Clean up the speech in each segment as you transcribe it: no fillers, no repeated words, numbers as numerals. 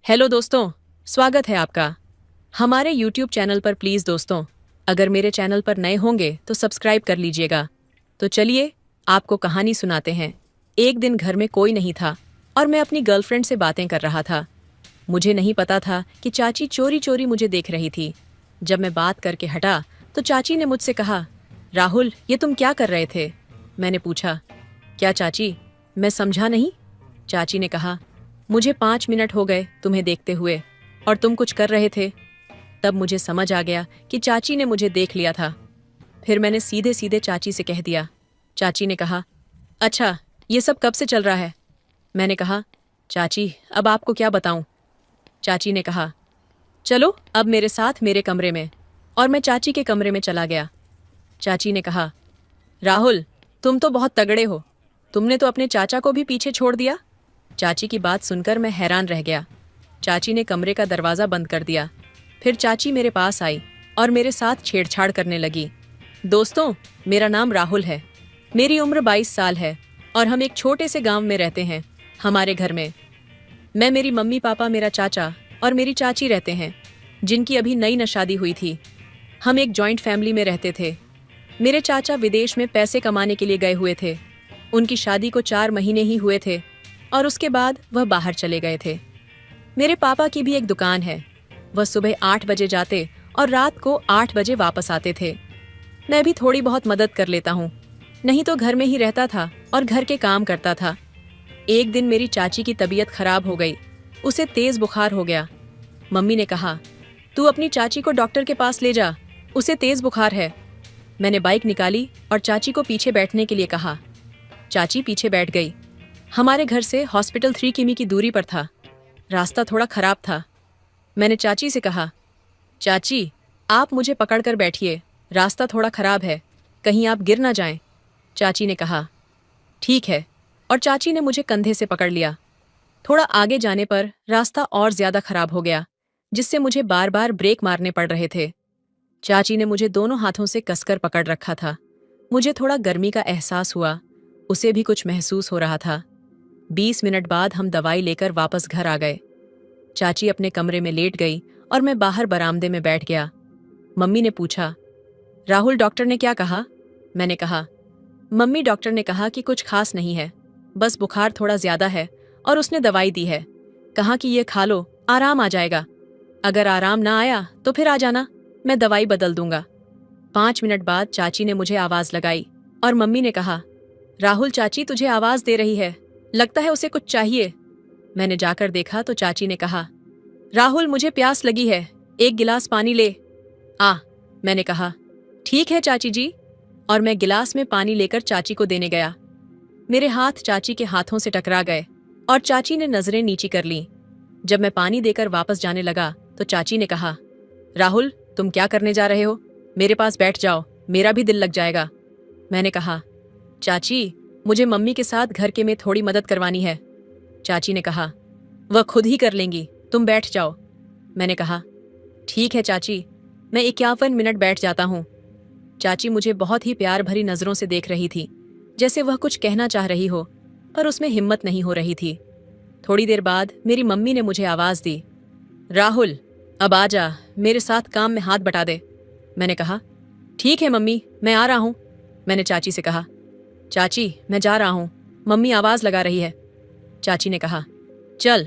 Hello दोस्तों, स्वागत है आपका हमारे YouTube चैनल पर। प्लीज़ दोस्तों, अगर मेरे चैनल पर नए होंगे तो सब्सक्राइब कर लीजिएगा। तो चलिए आपको कहानी सुनाते हैं। एक दिन घर में कोई नहीं था और मैं अपनी गर्लफ्रेंड से बातें कर रहा था। मुझे नहीं पता था कि चाची चोरी चोरी मुझे देख रही थी। जब मैं बात करके हटा तो चाची ने मुझसे कहा, राहुल ये तुम क्या कर रहे थे? मैंने पूछा, क्या चाची? मैं समझा नहीं। चाची ने कहा, मुझे 5 मिनट हो गए तुम्हें देखते हुए और तुम कुछ कर रहे थे। तब मुझे समझ आ गया कि चाची ने मुझे देख लिया था। फिर मैंने सीधे सीधे चाची से कह दिया। चाची ने कहा, अच्छा ये सब कब से चल रहा है? मैंने कहा, चाची अब आपको क्या बताऊं? चाची ने कहा, चलो अब मेरे साथ मेरे कमरे में। और मैं चाची के कमरे में चला गया। चाची ने कहा, राहुल तुम तो बहुत तगड़े हो, तुमने तो अपने चाचा को भी पीछे छोड़ दिया। चाची की बात सुनकर मैं हैरान रह गया। चाची ने कमरे का दरवाज़ा बंद कर दिया। फिर चाची मेरे पास आई और मेरे साथ छेड़छाड़ करने लगी। दोस्तों, मेरा नाम राहुल है, मेरी उम्र 22 साल है और हम एक छोटे से गांव में रहते हैं। हमारे घर में मैं, मेरी मम्मी पापा, मेरा चाचा और मेरी चाची रहते हैं, जिनकी अभी नई न शादी हुई थी। हम एक जॉइंट फैमिली में रहते थे। मेरे चाचा विदेश में पैसे कमाने के लिए गए हुए थे। उनकी शादी को 4 महीने ही हुए थे और उसके बाद वह बाहर चले गए थे। मेरे पापा की भी एक दुकान है। वह सुबह 8 बजे जाते और रात को 8 बजे वापस आते थे। मैं भी थोड़ी बहुत मदद कर लेता हूँ, नहीं तो घर में ही रहता था और घर के काम करता था। एक दिन मेरी चाची की तबीयत खराब हो गई, उसे तेज बुखार हो गया। मम्मी ने कहा, तू अपनी चाची को डॉक्टर के पास ले जा, उसे तेज बुखार है। मैंने बाइक निकाली और चाची को पीछे बैठने के लिए कहा। चाची पीछे बैठ गई। हमारे घर से हॉस्पिटल 3 किमी की दूरी पर था। रास्ता थोड़ा खराब था। मैंने चाची से कहा, चाची आप मुझे पकड़कर बैठिए, रास्ता थोड़ा खराब है, कहीं आप गिर ना जाएं। चाची ने कहा, ठीक है, और चाची ने मुझे कंधे से पकड़ लिया। थोड़ा आगे जाने पर रास्ता और ज़्यादा खराब हो गया, जिससे मुझे बार बार ब्रेक मारने पड़ रहे थे। चाची ने मुझे दोनों हाथों से कसकर पकड़ रखा था। मुझे थोड़ा गर्मी का एहसास हुआ, उसे भी कुछ महसूस हो रहा था। 20 मिनट बाद हम दवाई लेकर वापस घर आ गए। चाची अपने कमरे में लेट गई और मैं बाहर बरामदे में बैठ गया। मम्मी ने पूछा, राहुल डॉक्टर ने क्या कहा? मैंने कहा, मम्मी डॉक्टर ने कहा कि कुछ खास नहीं है, बस बुखार थोड़ा ज्यादा है और उसने दवाई दी है, कहा कि ये खा लो, आराम आ जाएगा। अगर आराम ना आया तो फिर आ जाना, मैं दवाई बदल दूंगा। 5 मिनट बाद चाची ने मुझे आवाज लगाई और मम्मी ने कहा, राहुल चाची तुझे आवाज दे रही है, लगता है उसे कुछ चाहिए। मैंने जाकर देखा तो चाची ने कहा, राहुल मुझे प्यास लगी है, एक गिलास पानी ले आ। मैंने कहा, ठीक है चाची जी, और मैं गिलास में पानी लेकर चाची को देने गया। मेरे हाथ चाची के हाथों से टकरा गए और चाची ने नजरें नीची कर लीं। जब मैं पानी देकर वापस जाने लगा तो चाची ने कहा, राहुल तुम क्या करने जा रहे हो? मेरे पास बैठ जाओ, मेरा भी दिल लग जाएगा। मैंने कहा, चाची मुझे मम्मी के साथ घर के में थोड़ी मदद करवानी है। चाची ने कहा, वह खुद ही कर लेंगी, तुम बैठ जाओ। मैंने कहा, ठीक है चाची, मैं 51 मिनट बैठ जाता हूँ। चाची मुझे बहुत ही प्यार भरी नजरों से देख रही थी, जैसे वह कुछ कहना चाह रही हो, पर उसमें हिम्मत नहीं हो रही थी। थोड़ी देर बाद मेरी मम्मी ने मुझे आवाज दी, राहुल अब आ जा, मेरे साथ काम में हाथ बटा दे। मैंने कहा, ठीक है मम्मी, मैं आ रहा हूँ। मैंने चाची से कहा, चाची मैं जा रहा हूँ, मम्मी आवाज लगा रही है। चाची ने कहा, चल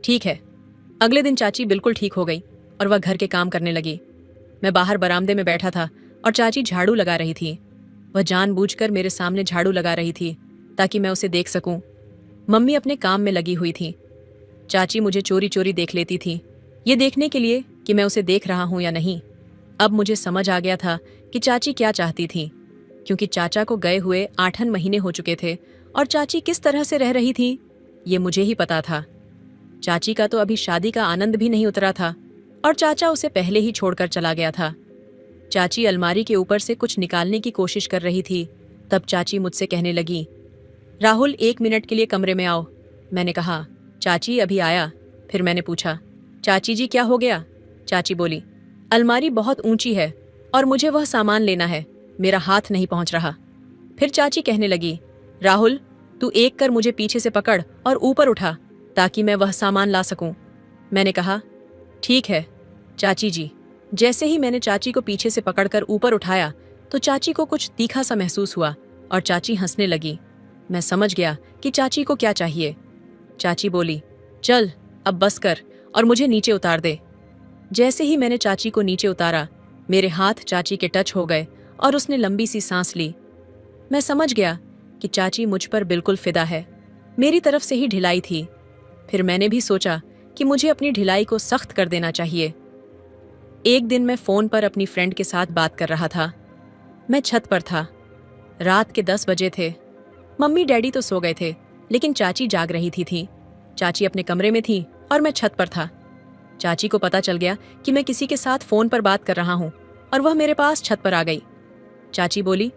ठीक है। अगले दिन चाची बिल्कुल ठीक हो गई और वह घर के काम करने लगी। मैं बाहर बरामदे में बैठा था और चाची झाड़ू लगा रही थी। वह जानबूझकर मेरे सामने झाड़ू लगा रही थी ताकि मैं उसे देख सकूं। मम्मी अपने काम में लगी हुई थी। चाची मुझे चोरी चोरी देख लेती थी, ये देखने के लिए कि मैं उसे देख रहा हूं या नहीं। अब मुझे समझ आ गया था कि चाची क्या चाहती थी, क्योंकि चाचा को गए हुए 8 महीने हो चुके थे और चाची किस तरह से रह रही थी ये मुझे ही पता था। चाची का तो अभी शादी का आनंद भी नहीं उतरा था और चाचा उसे पहले ही छोड़कर चला गया था। चाची अलमारी के ऊपर से कुछ निकालने की कोशिश कर रही थी। तब चाची मुझसे कहने लगी, राहुल 1 मिनट के लिए कमरे में आओ। मैंने कहा, चाची अभी आया। फिर मैंने पूछा, चाची जी क्या हो गया? चाची बोली, अलमारी बहुत ऊंची है और मुझे वह सामान लेना है, मेरा हाथ नहीं पहुंच रहा। फिर चाची कहने लगी, राहुल तू एक कर मुझे पीछे से पकड़ और ऊपर उठा ताकि मैं वह सामान ला सकूं। मैंने कहा, ठीक है चाची जी। जैसे ही मैंने चाची को पीछे से पकड़कर ऊपर उठाया तो चाची को कुछ तीखा सा महसूस हुआ और चाची हंसने लगी। मैं समझ गया कि चाची को क्या चाहिए। चाची बोली, चल अब बस कर और मुझे नीचे उतार दे। जैसे ही मैंने चाची को नीचे उतारा, मेरे हाथ चाची के टच हो गए और उसने लंबी सी सांस ली। मैं समझ गया कि चाची मुझ पर बिल्कुल फिदा है। मेरी तरफ से ही ढिलाई थी। फिर मैंने भी सोचा कि मुझे अपनी ढिलाई को सख्त कर देना चाहिए। एक दिन मैं फ़ोन पर अपनी फ्रेंड के साथ बात कर रहा था। मैं छत पर था। रात के 10 बजे थे। मम्मी डैडी तो सो गए थे, लेकिन चाची जाग रही थी। चाची अपने कमरे में थी और मैं छत पर था। चाची को पता चल गया कि मैं किसी के साथ फ़ोन पर बात कर रहा हूँ और वह मेरे पास छत पर आ गई। चाची बोली,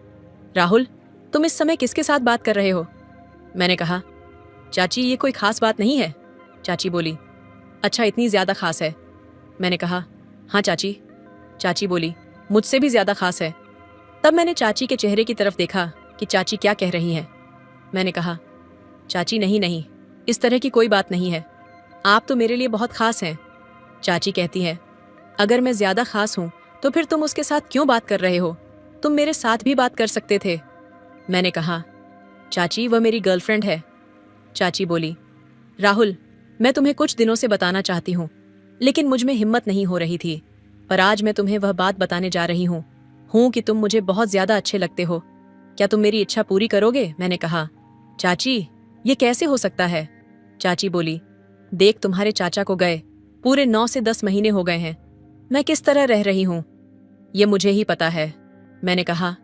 राहुल, तुम इस समय किसके साथ बात कर रहे हो? मैंने कहा, चाची ये कोई खास बात नहीं है। चाची बोली, अच्छा इतनी ज़्यादा खास है? मैंने कहा, हाँ चाची। चाची बोली, मुझसे भी ज़्यादा खास है। तब मैंने चाची के चेहरे की तरफ देखा कि चाची क्या कह रही हैं। मैंने कहा, चाची नहीं, इस तरह की कोई बात नहीं है। आप तो मेरे लिए बहुत खास हैं। चाची कहती है, अगर मैं ज़्यादा खास हूँ तो फिर तुम उसके साथ क्यों बात कर रहे हो? तुम मेरे साथ भी बात कर सकते थे। मैंने कहा, चाची वह मेरी गर्लफ्रेंड है। चाची बोली, राहुल, मैं तुम्हें कुछ दिनों से बताना चाहती हूँ, लेकिन मुझ में हिम्मत नहीं हो रही थी। पर आज मैं तुम्हें वह बात बताने जा रही हूँ कि तुम मुझे बहुत ज़्यादा अच्छे लगते हो। क्या तुम मेरी इच्छा पूरी करोगे? मैंने कहा, चाची ये कैसे हो सकता है? चाची बोली, देख तुम्हारे चाचा को गए पूरे 9 से 10 महीने हो गए हैं। मैं किस तरह रह रही हूँ ये मुझे ही पता है। मैंने कहा,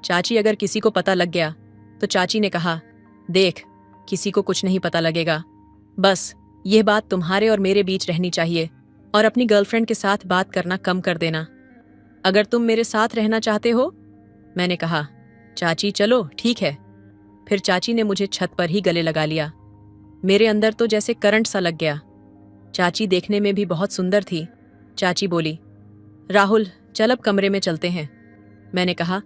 चाची अगर किसी को पता लग गया तो चाची ने कहा, देख किसी को कुछ नहीं पता लगेगा। बस यह बात तुम्हारे और मेरे बीच रहनी चाहिए और अपनी गर्लफ्रेंड के साथ बात करना कम कर देना। अगर तुम मेरे साथ रहना चाहते हो। मैंने कहा, चाची चलो ठीक है। फिर चाची ने मुझे छत पर ही गले लगा लिया। मेरे अंदर तो जैसे करंट सा लग गया। चाची देखने में भी बहुत सुंदर थी। चाची बोली, राहुल चल अब कमरे में चलते हैं। मैंने कहा,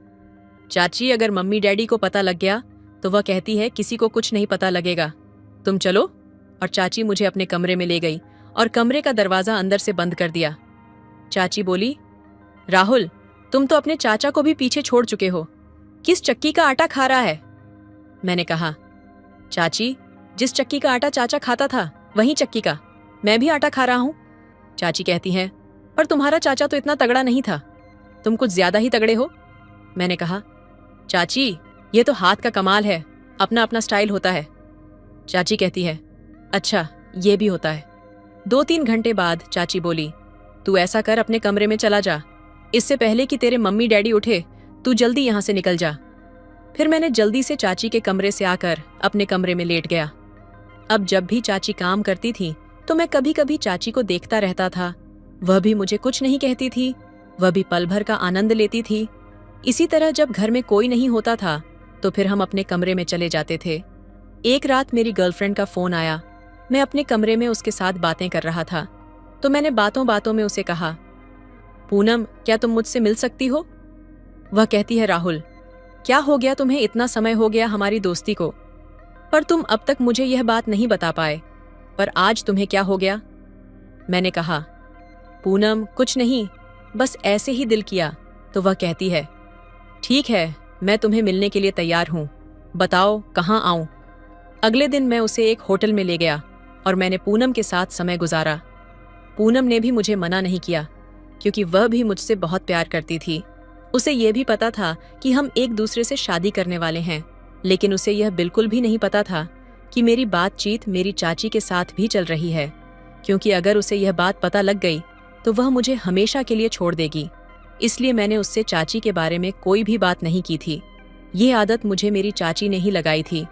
चाची अगर मम्मी डैडी को पता लग गया तो वह कहती है किसी को कुछ नहीं पता लगेगा। तुम चलो। और चाची मुझे अपने कमरे में ले गई और कमरे का दरवाज़ा अंदर से बंद कर दिया। चाची बोली, राहुल तुम तो अपने चाचा को भी पीछे छोड़ चुके हो। किस चक्की का आटा खा रहा है? मैंने कहा, चाची जिस चक्की का आटा चाचा खाता था वही चक्की का मैं भी आटा खा रहा हूँ। चाची कहती है, पर तुम्हारा चाचा तो इतना तगड़ा नहीं था, तुम कुछ ज्यादा ही तगड़े हो। मैंने कहा, चाची ये तो हाथ का कमाल है, अपना अपना स्टाइल होता है। चाची कहती है, अच्छा ये भी होता है। 2-3 घंटे बाद चाची बोली, तू ऐसा कर अपने कमरे में चला जा, इससे पहले कि तेरे मम्मी डैडी उठे तू जल्दी यहाँ से निकल जा। फिर मैंने जल्दी से चाची के कमरे से आकर अपने कमरे में लेट गया। अब जब भी चाची काम करती थी तो मैं कभी कभी चाची को देखता रहता था। वह भी मुझे कुछ नहीं कहती थी, वह भी पल भर का आनंद लेती थी। इसी तरह जब घर में कोई नहीं होता था तो फिर हम अपने कमरे में चले जाते थे। एक रात मेरी गर्लफ्रेंड का फोन आया। मैं अपने कमरे में उसके साथ बातें कर रहा था तो मैंने बातों बातों में उसे कहा, पूनम क्या तुम मुझसे मिल सकती हो? वह कहती है, राहुल क्या हो गया तुम्हें? इतना समय हो गया हमारी दोस्ती को, पर तुम अब तक मुझे यह बात नहीं बता पाए, पर आज तुम्हें क्या हो गया? मैंने कहा, पूनम कुछ नहीं, बस ऐसे ही दिल किया। तो वह कहती है, ठीक है मैं तुम्हें मिलने के लिए तैयार हूँ, बताओ कहाँ आऊँ? अगले दिन मैं उसे एक होटल में ले गया और मैंने पूनम के साथ समय गुजारा। पूनम ने भी मुझे मना नहीं किया क्योंकि वह भी मुझसे बहुत प्यार करती थी। उसे यह भी पता था कि हम एक दूसरे से शादी करने वाले हैं, लेकिन उसे यह बिल्कुल भी नहीं पता था कि मेरी बातचीत मेरी चाची के साथ भी चल रही है, क्योंकि अगर उसे यह बात पता लग गई तो वह मुझे हमेशा के लिए छोड़ देगी। इसलिए मैंने उससे चाची के बारे में कोई भी बात नहीं की थी। ये आदत मुझे मेरी चाची ने ही लगाई थी,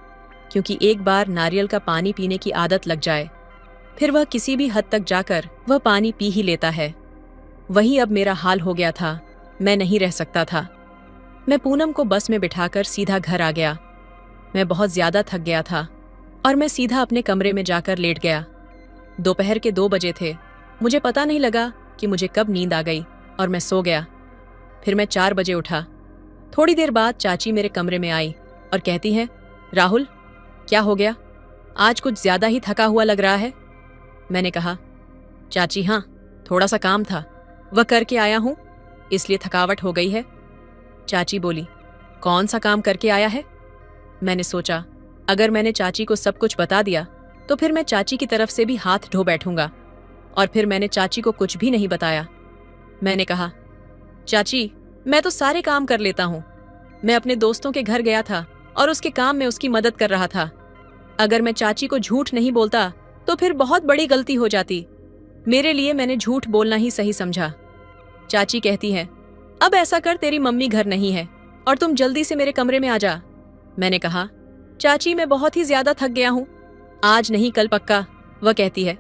क्योंकि एक बार नारियल का पानी पीने की आदत लग जाए फिर वह किसी भी हद तक जाकर वह पानी पी ही लेता है। वही अब मेरा हाल हो गया था। मैं नहीं रह सकता था। मैं पूनम को बस में बिठाकर सीधा घर आ गया। मैं बहुत ज्यादा थक गया था और मैं सीधा अपने कमरे में जाकर लेट गया। दोपहर के 2 बजे थे। मुझे पता नहीं लगा कि मुझे कब नींद आ गई और मैं सो गया। फिर मैं 4 बजे उठा। थोड़ी देर बाद चाची मेरे कमरे में आई और कहती है, राहुल क्या हो गया? आज कुछ ज्यादा ही थका हुआ लग रहा है। मैंने कहा, चाची हाँ, थोड़ा सा काम था, वह करके आया हूँ, इसलिए थकावट हो गई है। चाची बोली, कौन सा काम करके आया है? मैंने सोचा अगर मैंने चाची को सब कुछ बता दिया तो फिर मैं चाची की तरफ से भी हाथ धो बैठूंगा, और फिर मैंने चाची को कुछ भी नहीं बताया। मैंने कहा, चाची मैं तो सारे काम कर लेता हूँ। मैं अपने दोस्तों के घर गया था और उसके काम में उसकी मदद कर रहा था। अगर मैं चाची को झूठ नहीं बोलता तो फिर बहुत बड़ी गलती हो जाती। मेरे लिए मैंने झूठ बोलना ही सही समझा। चाची कहती है, अब ऐसा कर, तेरी मम्मी घर नहीं है और तुम जल्दी से मेरे कमरे में आ जा। मैंने कहा, चाची मैं बहुत ही ज्यादा थक गया हूँ, आज नहीं कल पक्का। वह कहती है,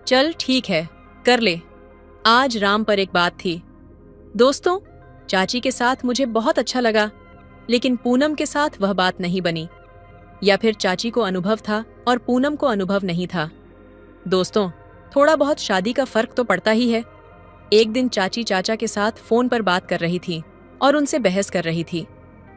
चल ठीक है, कर ले। आज राम पर एक बात थी। दोस्तों, चाची के साथ मुझे बहुत अच्छा लगा, लेकिन पूनम के साथ वह बात नहीं बनी। या फिर चाची को अनुभव था और पूनम को अनुभव नहीं था। दोस्तों, थोड़ा बहुत शादी का फर्क तो पड़ता ही है। एक दिन चाची चाचा के साथ फोन पर बात कर रही थी और उनसे बहस कर रही थी।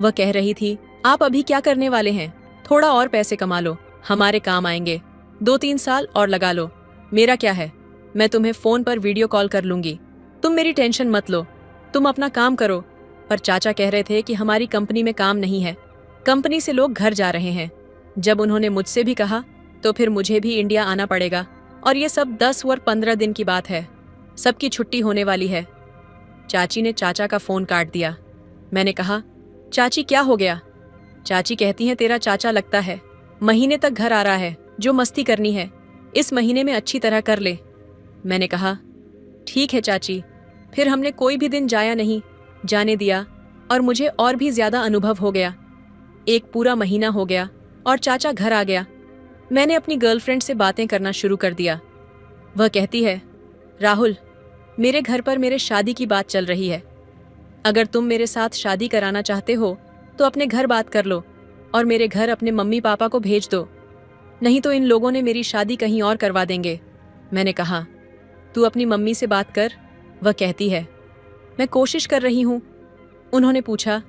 वह कह रही थी, आप अभी क्या करने वाले हैं? थोड़ा और पैसे कमा लो, हमारे काम आएंगे। 2-3 साल और लगा लो, मेरा क्या है, मैं तुम्हें फोन पर वीडियो कॉल कर लूंगी। तुम मेरी टेंशन मत लो, तुम अपना काम करो। पर चाचा कह रहे थे कि हमारी कंपनी में काम नहीं है, कंपनी से लोग घर जा रहे हैं। जब उन्होंने मुझसे भी कहा तो फिर मुझे भी इंडिया आना पड़ेगा, और ये सब 10 और 15 दिन की बात है। सबकी छुट्टी होने वाली है। चाची ने चाचा का फोन काट दिया। मैंने कहा, चाची क्या हो गया? चाची कहती हैं, तेरा चाचा लगता है महीने तक घर आ रहा है, जो मस्ती करनी है इस महीने में अच्छी तरह कर ले। मैंने कहा, ठीक है चाची। फिर हमने कोई भी दिन जाया नहीं, जाने दिया, और मुझे और भी ज्यादा अनुभव हो गया। एक पूरा महीना हो गया और चाचा घर आ गया। मैंने अपनी गर्लफ्रेंड से बातें करना शुरू कर दिया। वह कहती है, राहुल, मेरे घर पर मेरे शादी की बात चल रही है। अगर तुम मेरे साथ शादी कराना चाहते हो तो अपने घर बात कर लो और मेरे घर अपने मम्मी पापा को भेज दो, नहीं तो इन लोगों ने मेरी शादी कहीं और करवा देंगे। मैंने कहा, तू अपनी मम्मी से बात कर। वह कहती है, मैं कोशिश कर रही हूँ। उन्होंने पूछा,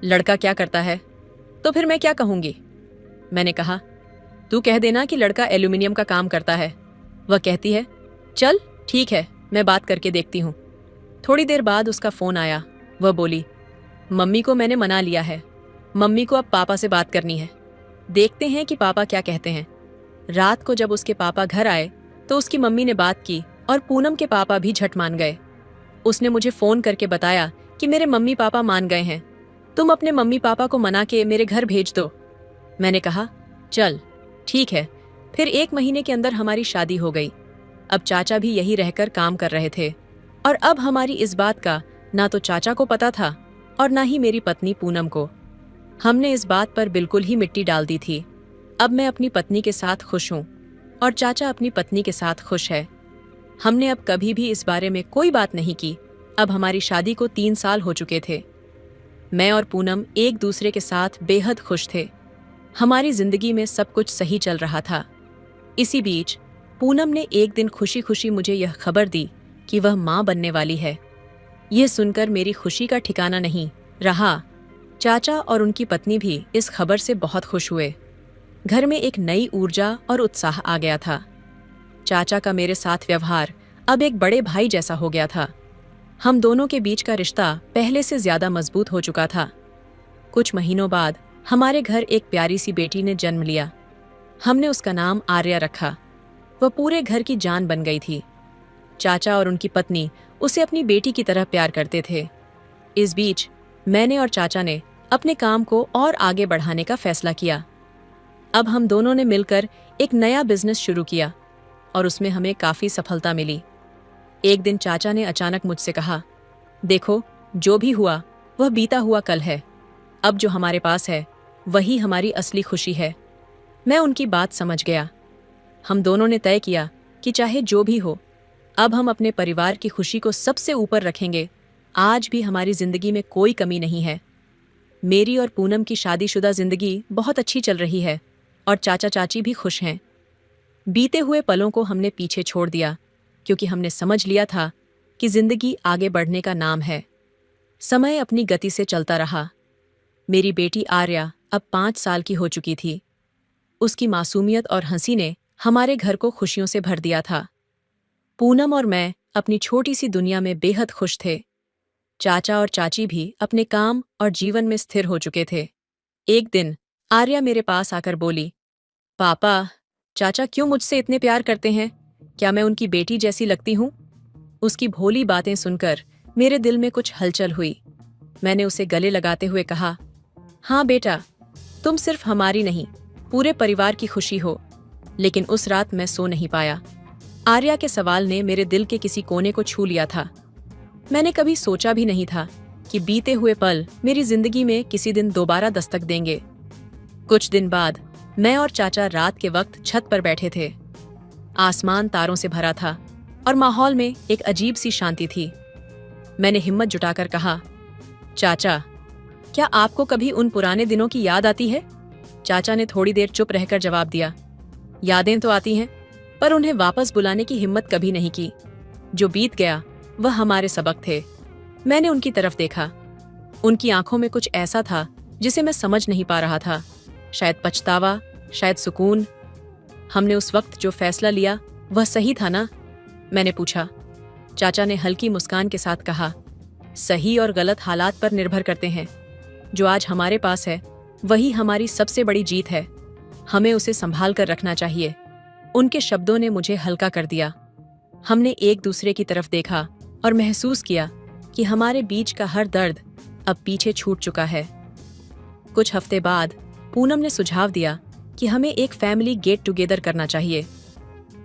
लड़का क्या करता है? तो फिर मैं क्या कहूँगी? मैंने कहा, तू कह देना कि लड़का एल्यूमिनियम का काम करता है। वह कहती है, चल ठीक है, मैं बात करके देखती हूँ। थोड़ी देर बाद उसका फोन आया। वह बोली, मम्मी को मैंने मना लिया है, मम्मी को अब पापा से बात करनी है, देखते हैं कि पापा क्या कहते हैं। रात को जब उसके पापा घर आए तो उसकी मम्मी ने बात की और पूनम के पापा भी झट मान गए। उसने मुझे फोन करके बताया कि मेरे मम्मी पापा मान गए हैं, तुम अपने मम्मी पापा को मना के मेरे घर भेज दो। मैंने कहा, चल ठीक है। फिर 1 महीने के अंदर हमारी शादी हो गई। अब चाचा भी यही रहकर काम कर रहे थे, और अब हमारी इस बात का ना तो चाचा को पता था और ना ही मेरी पत्नी पूनम को। हमने इस बात पर बिल्कुल ही मिट्टी डाल दी थी। अब मैं अपनी पत्नी के साथ खुश हूँ और चाचा अपनी पत्नी के साथ खुश है। हमने अब कभी भी इस बारे में कोई बात नहीं की। अब हमारी शादी को 3 साल हो चुके थे। मैं और पूनम एक दूसरे के साथ बेहद खुश थे। हमारी जिंदगी में सब कुछ सही चल रहा था। इसी बीच पूनम ने एक दिन खुशी खुशी मुझे यह खबर दी कि वह माँ बनने वाली है। यह सुनकर मेरी खुशी का ठिकाना नहीं रहा। चाचा और उनकी पत्नी भी इस खबर से बहुत खुश हुए। घर में एक नई ऊर्जा और उत्साह आ गया था। चाचा का मेरे साथ व्यवहार अब एक बड़े भाई जैसा हो गया था। हम दोनों के बीच का रिश्ता पहले से ज्यादा मजबूत हो चुका था। कुछ महीनों बाद हमारे घर एक प्यारी सी बेटी ने जन्म लिया। हमने उसका नाम आर्या रखा। वह पूरे घर की जान बन गई थी। चाचा और उनकी पत्नी उसे अपनी बेटी की तरह प्यार करते थे। इस बीच मैंने और चाचा ने अपने काम को और आगे बढ़ाने का फैसला किया। अब हम दोनों ने मिलकर एक नया बिजनेस शुरू किया और उसमें हमें काफी सफलता मिली। एक दिन चाचा ने अचानक मुझसे कहा, देखो, जो भी हुआ वह बीता हुआ कल है। अब जो हमारे पास है वही हमारी असली खुशी है। मैं उनकी बात समझ गया। हम दोनों ने तय किया कि चाहे जो भी हो, अब हम अपने परिवार की खुशी को सबसे ऊपर रखेंगे। आज भी हमारी जिंदगी में कोई कमी नहीं है। मेरी और पूनम की शादीशुदा जिंदगी बहुत अच्छी चल रही है और चाचा चाची भी खुश हैं। बीते हुए पलों को हमने पीछे छोड़ दिया क्योंकि हमने समझ लिया था कि जिंदगी आगे बढ़ने का नाम है। समय अपनी गति से चलता रहा। मेरी बेटी आर्या अब 5 साल की हो चुकी थी। उसकी मासूमियत और हंसी ने हमारे घर को खुशियों से भर दिया था। पूनम और मैं अपनी छोटी सी दुनिया में बेहद खुश थे। चाचा और चाची भी अपने काम और जीवन में स्थिर हो चुके थे। एक दिन आर्या मेरे पास आकर बोली, पापा, चाचा क्यों मुझसे इतने प्यार करते हैं? क्या मैं उनकी बेटी जैसी लगती हूँ? उसकी भोली बातें सुनकर मेरे दिल में कुछ हलचल हुई। मैंने उसे गले लगाते हुए कहा, हाँ बेटा, तुम सिर्फ हमारी नहीं, पूरे परिवार की खुशी हो। लेकिन उस रात मैं सो नहीं पाया। आर्या के सवाल ने मेरे दिल के किसी कोने को छू लिया था। मैंने कभी सोचा भी नहीं था कि बीते हुए पल मेरी जिंदगी में किसी दिन दोबारा दस्तक देंगे। कुछ दिन बाद मैं और चाचा रात के वक्त छत पर बैठे थे। आसमान तारों से भरा था और माहौल में एक अजीब सी शांति थी। मैंने हिम्मत जुटाकर कहा, चाचा, क्या आपको कभी उन पुराने दिनों की याद आती है? चाचा ने थोड़ी देर चुप रहकर जवाब दिया, यादें तो आती हैं, पर उन्हें वापस बुलाने की हिम्मत कभी नहीं की। जो बीत गया वह हमारे सबक थे। मैंने उनकी तरफ देखा। उनकी आंखों में कुछ ऐसा था जिसे मैं समझ नहीं पा रहा था। शायद पछतावा, शायद सुकून। हमने उस वक्त जो फैसला लिया वह सही था ना? मैंने पूछा। चाचा ने हल्की मुस्कान के साथ कहा, सही और गलत हालात पर निर्भर करते हैं। जो आज हमारे पास है वही हमारी सबसे बड़ी जीत है। हमें उसे संभाल कर रखना चाहिए। उनके शब्दों ने मुझे हल्का कर दिया। हमने एक दूसरे की तरफ देखा और महसूस किया कि हमारे बीच का हर दर्द अब पीछे छूट चुका है। कुछ हफ्ते बाद पूनम ने सुझाव दिया कि हमें एक फैमिली गेट टुगेदर करना चाहिए।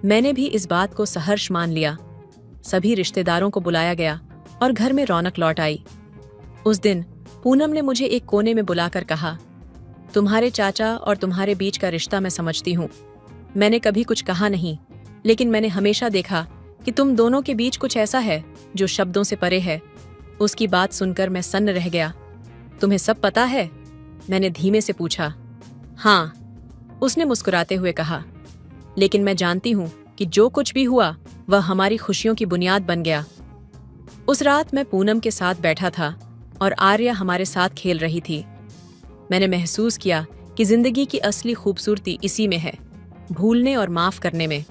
मैंने भी इस बात को सहर्ष मान लिया। सभी रिश्तेदारों को बुलाया गया और घर में रौनक लौट आई। उस दिन पूनम ने मुझे एक कोने में बुलाकर कहा, तुम्हारे चाचा और तुम्हारे बीच का रिश्ता मैं समझती हूँ। मैंने कभी कुछ कहा नहीं, लेकिन मैंने हमेशा देखा कि तुम दोनों के बीच कुछ ऐसा है जो शब्दों से परे है। उसकी बात सुनकर मैं सन्न रह गया। तुम्हें सब पता है? मैंने धीमे से पूछा। हाँ, उसने मुस्कुराते हुए कहा, लेकिन मैं जानती हूँ कि जो कुछ भी हुआ वह हमारी खुशियों की बुनियाद बन गया। उस रात मैं पूनम के साथ बैठा था और आर्या हमारे साथ खेल रही थी। मैंने महसूस किया कि जिंदगी की असली खूबसूरती इसी में है, भूलने और माफ करने में।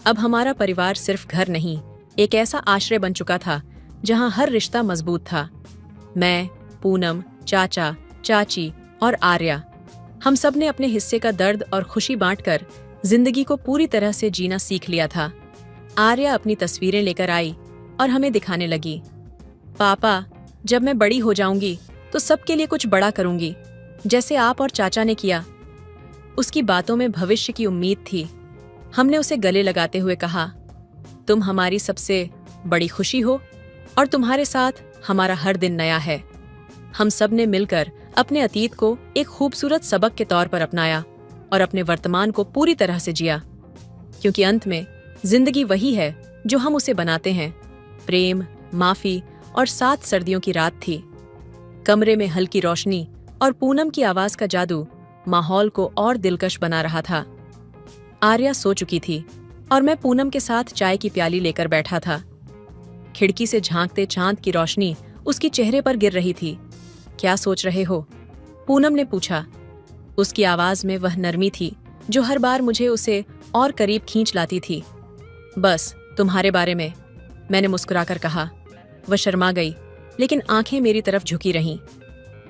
अब हमारा परिवार सिर्फ घर नहीं, एक ऐसा आश्रय बन चुका था जहां हर रिश्ता मजबूत था। मैं, पूनम, चाचा, चाची और आर्या, हम सब ने अपने हिस्से का दर्द और खुशी बांटकर जिंदगी को पूरी तरह से जीना सीख लिया था। आर्या अपनी तस्वीरें लेकर आई और हमें दिखाने लगी। पापा, जब मैं बड़ी हो जाऊंगी तो सबके लिए कुछ बड़ा करूंगी, जैसे आप और चाचा ने किया। उसकी बातों में भविष्य की उम्मीद थी। हमने उसे गले लगाते हुए कहा, तुम हमारी सबसे बड़ी खुशी हो और तुम्हारे साथ हमारा हर दिन नया है। हम सब ने मिलकर अपने अतीत को एक खूबसूरत सबक के तौर पर अपनाया और अपने वर्तमान को पूरी तरह से जिया, क्योंकि अंत में जिंदगी वही है जो हम उसे बनाते हैं। प्रेम, माफी और 7 सर्दियों की रात थी। कमरे में हल्की रोशनी और पूनम की आवाज का जादू माहौल को और दिलकश बना रहा था। आर्या सो चुकी थी और मैं पूनम के साथ चाय की प्याली लेकर बैठा था। खिड़की से झांकते चांद की रोशनी उसकी चेहरे पर गिर रही थी। क्या सोच रहे हो? पूनम ने पूछा। उसकी आवाज में वह नरमी थी जो हर बार मुझे उसे और करीब खींच लाती थी। बस तुम्हारे बारे में, मैंने मुस्कुराकर कहा। वह शर्मा गई, लेकिन आंखें मेरी तरफ झुकी रहीं।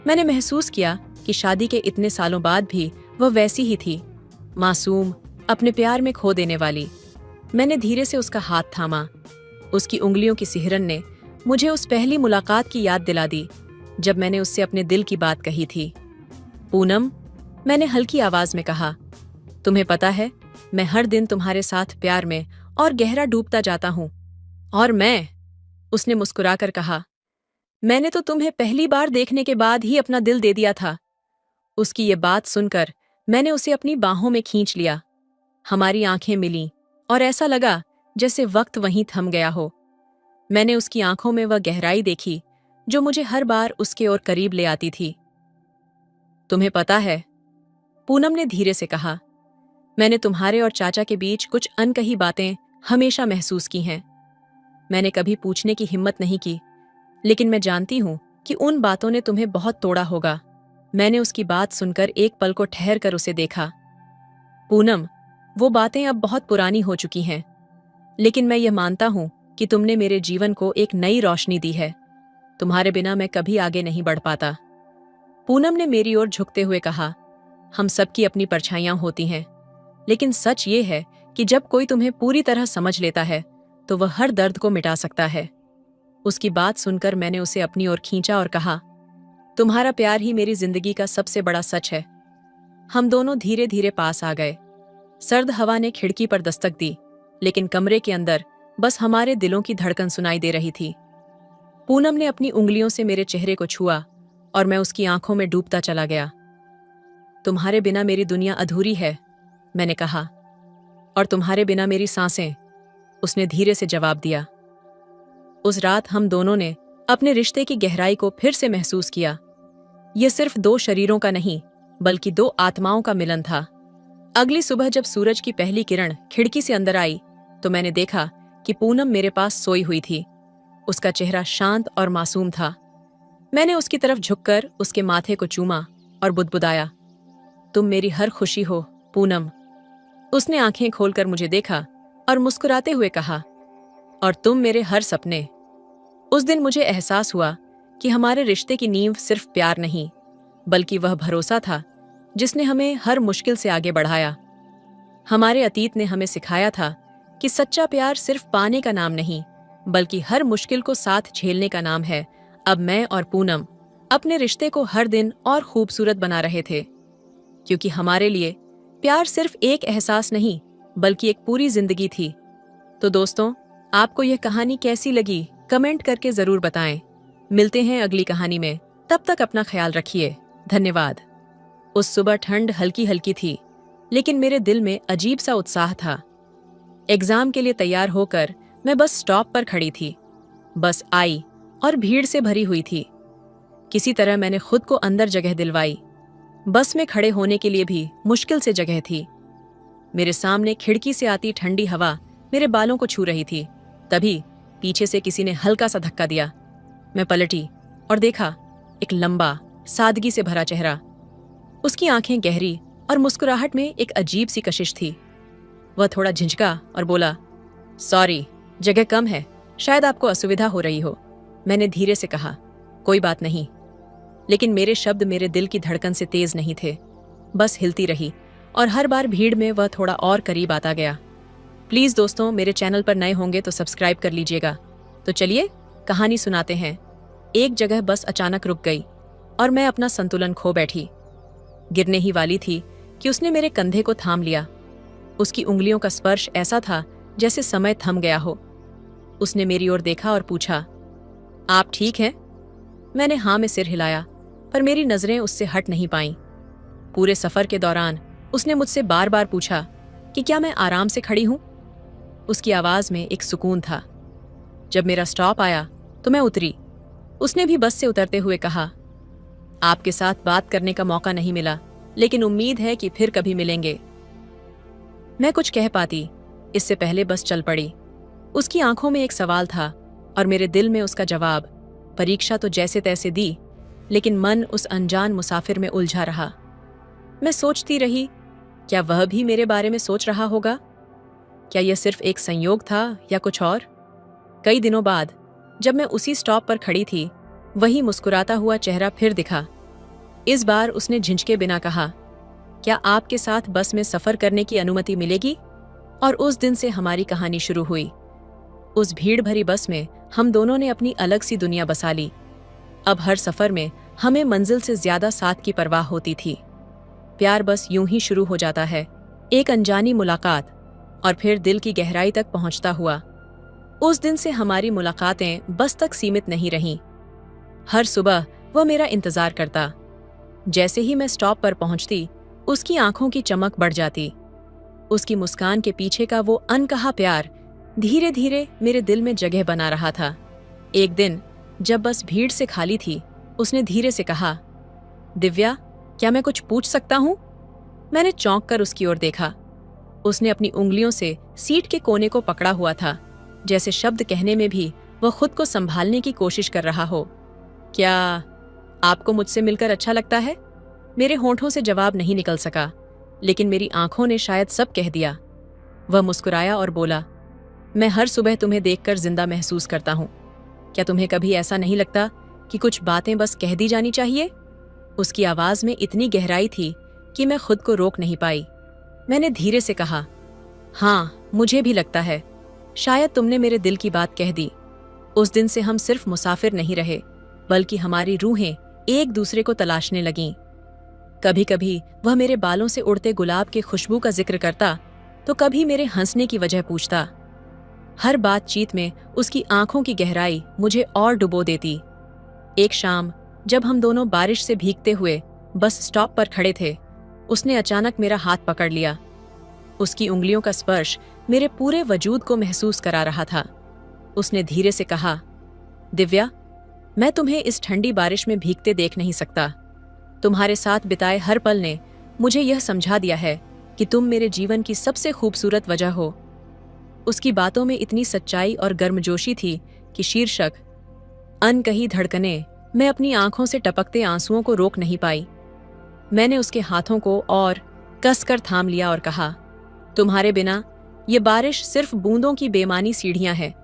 मैंने महसूस किया कि शादी के इतने सालों बाद भी वह वैसी ही थी, मासूम, अपने प्यार में खो देने वाली। मैंने धीरे से उसका हाथ थामा। उसकी उंगलियों की सिहरन ने मुझे उस पहली मुलाकात की याद दिला दी जब मैंने उससे अपने दिल की बात कही थी। पूनम, मैंने हल्की आवाज में कहा, तुम्हें पता है, मैं हर दिन तुम्हारे साथ प्यार में और गहरा डूबता जाता हूँ। और मैं, उसने मुस्कुराकर कहा, मैंने तो तुम्हें पहली बार देखने के बाद ही अपना दिल दे दिया था। उसकी ये बात सुनकर मैंने उसे अपनी बाहों में खींच लिया। हमारी आंखें मिलीं और ऐसा लगा जैसे वक्त वहीं थम गया हो। मैंने उसकी आंखों में वह गहराई देखी जो मुझे हर बार उसके और करीब ले आती थी। तुम्हें पता है, पूनम ने धीरे से कहा, मैंने तुम्हारे और चाचा के बीच कुछ अनकही बातें हमेशा महसूस की हैं। मैंने कभी पूछने की हिम्मत नहीं की, लेकिन मैं जानती हूं कि उन बातों ने तुम्हें बहुत तोड़ा होगा। मैंने उसकी बात सुनकर एक पल को ठहर कर उसे देखा। पूनम, वो बातें अब बहुत पुरानी हो चुकी हैं। लेकिन मैं यह मानता हूं कि तुमने मेरे जीवन को एक नई रोशनी दी है। तुम्हारे बिना मैं कभी आगे नहीं बढ़ पाता। पूनम ने मेरी ओर झुकते हुए कहा, हम सबकी अपनी परछाइयां होती हैं, लेकिन सच ये है कि जब कोई तुम्हें पूरी तरह समझ लेता है तो वह हर दर्द को मिटा सकता है। उसकी बात सुनकर मैंने उसे अपनी ओर खींचा और कहा, तुम्हारा प्यार ही मेरी जिंदगी का सबसे बड़ा सच है। हम दोनों धीरे धीरे पास आ गए। सर्द हवा ने खिड़की पर दस्तक दी, लेकिन कमरे के अंदर बस हमारे दिलों की धड़कन सुनाई दे रही थी। पूनम ने अपनी उंगलियों से मेरे चेहरे को छुआ और मैं उसकी आंखों में डूबता चला गया। तुम्हारे बिना मेरी दुनिया अधूरी है, मैंने कहा, और तुम्हारे बिना मेरी सांसें, उसने धीरे से जवाब दिया। उस रात हम दोनों ने अपने रिश्ते की गहराई को फिर से महसूस किया। यह सिर्फ दो शरीरों का नहीं, बल्कि दो आत्माओं का मिलन था। अगली सुबह जब सूरज की पहली किरण खिड़की से अंदर आई तो मैंने देखा कि पूनम मेरे पास सोई हुई थी। उसका चेहरा शांत और मासूम था। मैंने उसकी तरफ झुककर उसके माथे को चूमा और बुदबुदाया, तुम मेरी हर खुशी हो पूनम। उसने आंखें खोलकर मुझे देखा और मुस्कुराते हुए कहा, और तुम मेरे हर सपने। उस दिन मुझे एहसास हुआ कि हमारे रिश्ते की नींव सिर्फ प्यार नहीं, बल्कि वह भरोसा था जिसने हमें हर मुश्किल से आगे बढ़ाया। हमारे अतीत ने हमें सिखाया था कि सच्चा प्यार सिर्फ पाने का नाम नहीं, बल्कि हर मुश्किल को साथ झेलने का नाम है। अब मैं और पूनम अपने रिश्ते को हर दिन और खूबसूरत बना रहे थे, क्योंकि हमारे लिए प्यार सिर्फ एक एहसास नहीं, बल्कि एक पूरी जिंदगी थी। तो दोस्तों, आपको यह कहानी कैसी लगी कमेंट करके जरूर बताएं। मिलते हैं अगली कहानी में, तब तक अपना ख्याल रखिए। धन्यवाद। उस सुबह ठंड हल्की हल्की थी, लेकिन मेरे दिल में अजीब सा उत्साह था। एग्जाम के लिए तैयार होकर मैं बस स्टॉप पर खड़ी थी। बस आई और भीड़ से भरी हुई थी। किसी तरह मैंने खुद को अंदर जगह दिलवाई। बस में खड़े होने के लिए भी मुश्किल से जगह थी। मेरे सामने खिड़की से आती ठंडी हवा मेरे बालों को छू रही थी। तभी पीछे से किसी ने हल्का सा धक्का दिया। मैं पलटी और देखा एक लंबा, सादगी से भरा चेहरा। उसकी आंखें गहरी और मुस्कुराहट में एक अजीब सी कशिश थी। वह थोड़ा झिझका और बोला, सॉरी, जगह कम है, शायद आपको असुविधा हो रही हो। मैंने धीरे से कहा, कोई बात नहीं। लेकिन मेरे शब्द मेरे दिल की धड़कन से तेज नहीं थे। बस हिलती रही और हर बार भीड़ में वह थोड़ा और करीब आता गया। प्लीज दोस्तों, मेरे चैनल पर नए होंगे तो सब्सक्राइब कर लीजिएगा। तो चलिए कहानी सुनाते हैं। एक जगह बस अचानक रुक गई और मैं अपना संतुलन खो बैठी। गिरने ही वाली थी कि उसने मेरे कंधे को थाम लिया। उसकी उंगलियों का स्पर्श ऐसा था जैसे समय थम गया हो। उसने मेरी ओर देखा और पूछा, आप ठीक हैं? मैंने हाँ में सिर हिलाया, पर मेरी नजरें उससे हट नहीं पाईं। पूरे सफर के दौरान उसने मुझसे बार बार पूछा कि क्या मैं आराम से खड़ी हूं। उसकी आवाज में एक सुकून था। जब मेरा स्टॉप आया तो मैं उतरी। उसने भी बस से उतरते हुए कहा, आपके साथ बात करने का मौका नहीं मिला, लेकिन उम्मीद है कि फिर कभी मिलेंगे। मैं कुछ कह पाती इससे पहले बस चल पड़ी। उसकी आंखों में एक सवाल था और मेरे दिल में उसका जवाब। परीक्षा तो जैसे तैसे दी, लेकिन मन उस अनजान मुसाफिर में उलझा रहा। मैं सोचती रही, क्या वह भी मेरे बारे में सोच रहा होगा? क्या यह सिर्फ एक संयोग था या कुछ और? कई दिनों बाद जब मैं उसी स्टॉप पर खड़ी थी, वही मुस्कुराता हुआ चेहरा फिर दिखा। इस बार उसने झिझके बिना कहा, क्या आपके साथ बस में सफर करने की अनुमति मिलेगी? और उस दिन से हमारी कहानी शुरू हुई। उस भीड़ भरी बस में हम दोनों ने अपनी अलग सी दुनिया बसा ली। अब हर सफर में हमें मंजिल से ज्यादा साथ की परवाह होती थी। प्यार बस यूं ही शुरू हो जाता है, एक अनजानी मुलाकात, और फिर दिल की गहराई तक पहुंचता हुआ। उस दिन से हमारी मुलाकातें बस तक सीमित नहीं रहीं। हर सुबह वह मेरा इंतजार करता। जैसे ही मैं स्टॉप पर पहुंचती, उसकी आंखों की चमक बढ़ जाती। उसकी मुस्कान के पीछे का वो अनकहा प्यार धीरे धीरे मेरे दिल में जगह बना रहा था। एक दिन जब बस भीड़ से खाली थी, उसने धीरे से कहा, दिव्या, क्या मैं कुछ पूछ सकता हूं? मैंने चौंक कर उसकी ओर देखा। उसने अपनी उंगलियों से सीट के कोने को पकड़ा हुआ था, जैसे शब्द कहने में भी वह खुद को संभालने की कोशिश कर रहा हो। क्या आपको मुझसे मिलकर अच्छा लगता है? मेरे होंठों से जवाब नहीं निकल सका, लेकिन मेरी आंखों ने शायद सब कह दिया। वह मुस्कुराया और बोला, मैं हर सुबह तुम्हें देखकर जिंदा महसूस करता हूँ। क्या तुम्हें कभी ऐसा नहीं लगता कि कुछ बातें बस कह दी जानी चाहिए? उसकी आवाज में इतनी गहराई थी कि मैं खुद को रोक नहीं पाई। मैंने धीरे से कहा, हाँ, मुझे भी लगता है। शायद तुमने मेरे दिल की बात कह दी। उस दिन से हम सिर्फ मुसाफिर नहीं रहे, बल्कि हमारी रूहें एक दूसरे को तलाशने लगीं। कभी कभी वह मेरे बालों से उड़ते गुलाब की खुशबू का जिक्र करता, तो कभी मेरे हंसने की वजह पूछता। हर बातचीत में उसकी आंखों की गहराई मुझे और डुबो देती। एक शाम जब हम दोनों बारिश से भीगते हुए बस स्टॉप पर खड़े थे, उसने अचानक मेरा हाथ पकड़ लिया। उसकी उंगलियों का स्पर्श मेरे पूरे वजूद को महसूस करा रहा था। उसने धीरे से कहा, दिव्या, मैं तुम्हें इस ठंडी बारिश में भीगते देख नहीं सकता। तुम्हारे साथ बिताए हर पल ने मुझे यह समझा दिया है कि तुम मेरे जीवन की सबसे खूबसूरत वजह हो। उसकी बातों में इतनी सच्चाई और गर्मजोशी थी कि शीर्षक अनकही धड़कनें मैं अपनी आंखों से टपकते आंसुओं को रोक नहीं पाई। मैंने उसके हाथों को और कसकर थाम लिया और कहा, तुम्हारे बिना ये बारिश सिर्फ बूंदों की बेमानी सीढ़ियां हैं,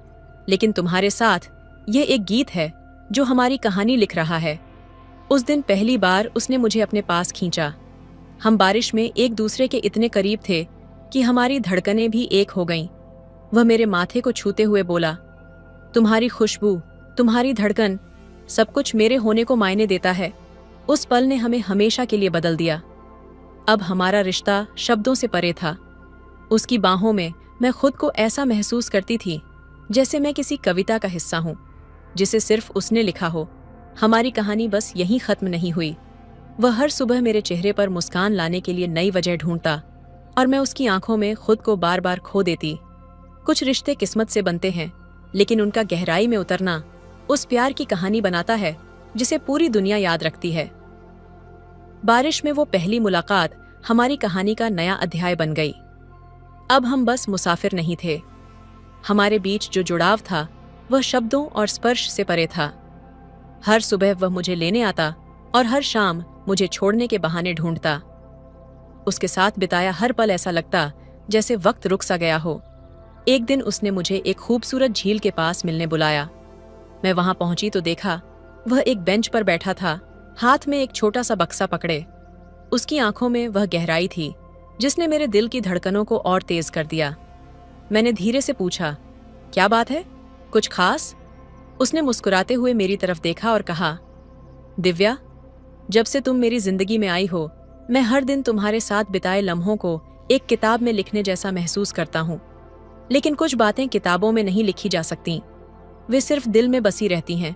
लेकिन तुम्हारे साथ यह एक गीत है जो हमारी कहानी लिख रहा है। उस दिन पहली बार उसने मुझे अपने पास खींचा। हम बारिश में एक दूसरे के इतने करीब थे कि हमारी धड़कनें भी एक हो गईं। वह मेरे माथे को छूते हुए बोला, तुम्हारी खुशबू, तुम्हारी धड़कन, सब कुछ मेरे होने को मायने देता है। उस पल ने हमें हमेशा के लिए बदल दिया। अब हमारा रिश्ता शब्दों से परे था। उसकी बाहों में मैं खुद को ऐसा महसूस करती थी जैसे मैं किसी कविता का हिस्सा हूं, जिसे सिर्फ उसने लिखा हो। हमारी कहानी बस यहीं खत्म नहीं हुई। वह हर सुबह मेरे चेहरे पर मुस्कान लाने के लिए नई वजह ढूंढता और मैं उसकी आंखों में खुद को बार बार खो देती। कुछ रिश्ते किस्मत से बनते हैं, लेकिन उनका गहराई में उतरना उस प्यार की कहानी बनाता है जिसे पूरी दुनिया याद रखती है। बारिश में वो पहली मुलाकात हमारी कहानी का नया अध्याय बन गई। अब हम बस मुसाफिर नहीं थे। हमारे बीच जो जुड़ाव था वह शब्दों और स्पर्श से परे था। हर सुबह वह मुझे लेने आता और हर शाम मुझे छोड़ने के बहाने ढूंढता। उसके साथ बिताया हर पल ऐसा लगता जैसे वक्त रुक सा गया हो। एक दिन उसने मुझे एक खूबसूरत झील के पास मिलने बुलाया। मैं वहां पहुंची तो देखा वह एक बेंच पर बैठा था, हाथ में एक छोटा सा बक्सा पकड़े। उसकी आंखों में वह गहराई थी जिसने मेरे दिल की धड़कनों को और तेज कर दिया। मैंने धीरे से पूछा, क्या बात है, कुछ खास? उसने मुस्कुराते हुए मेरी तरफ देखा और कहा, दिव्या, जब से तुम मेरी जिंदगी में आई हो, मैं हर दिन तुम्हारे साथ बिताए लम्हों को एक किताब में लिखने जैसा महसूस करता हूँ। लेकिन कुछ बातें किताबों में नहीं लिखी जा सकती, वे सिर्फ दिल में बसी रहती हैं।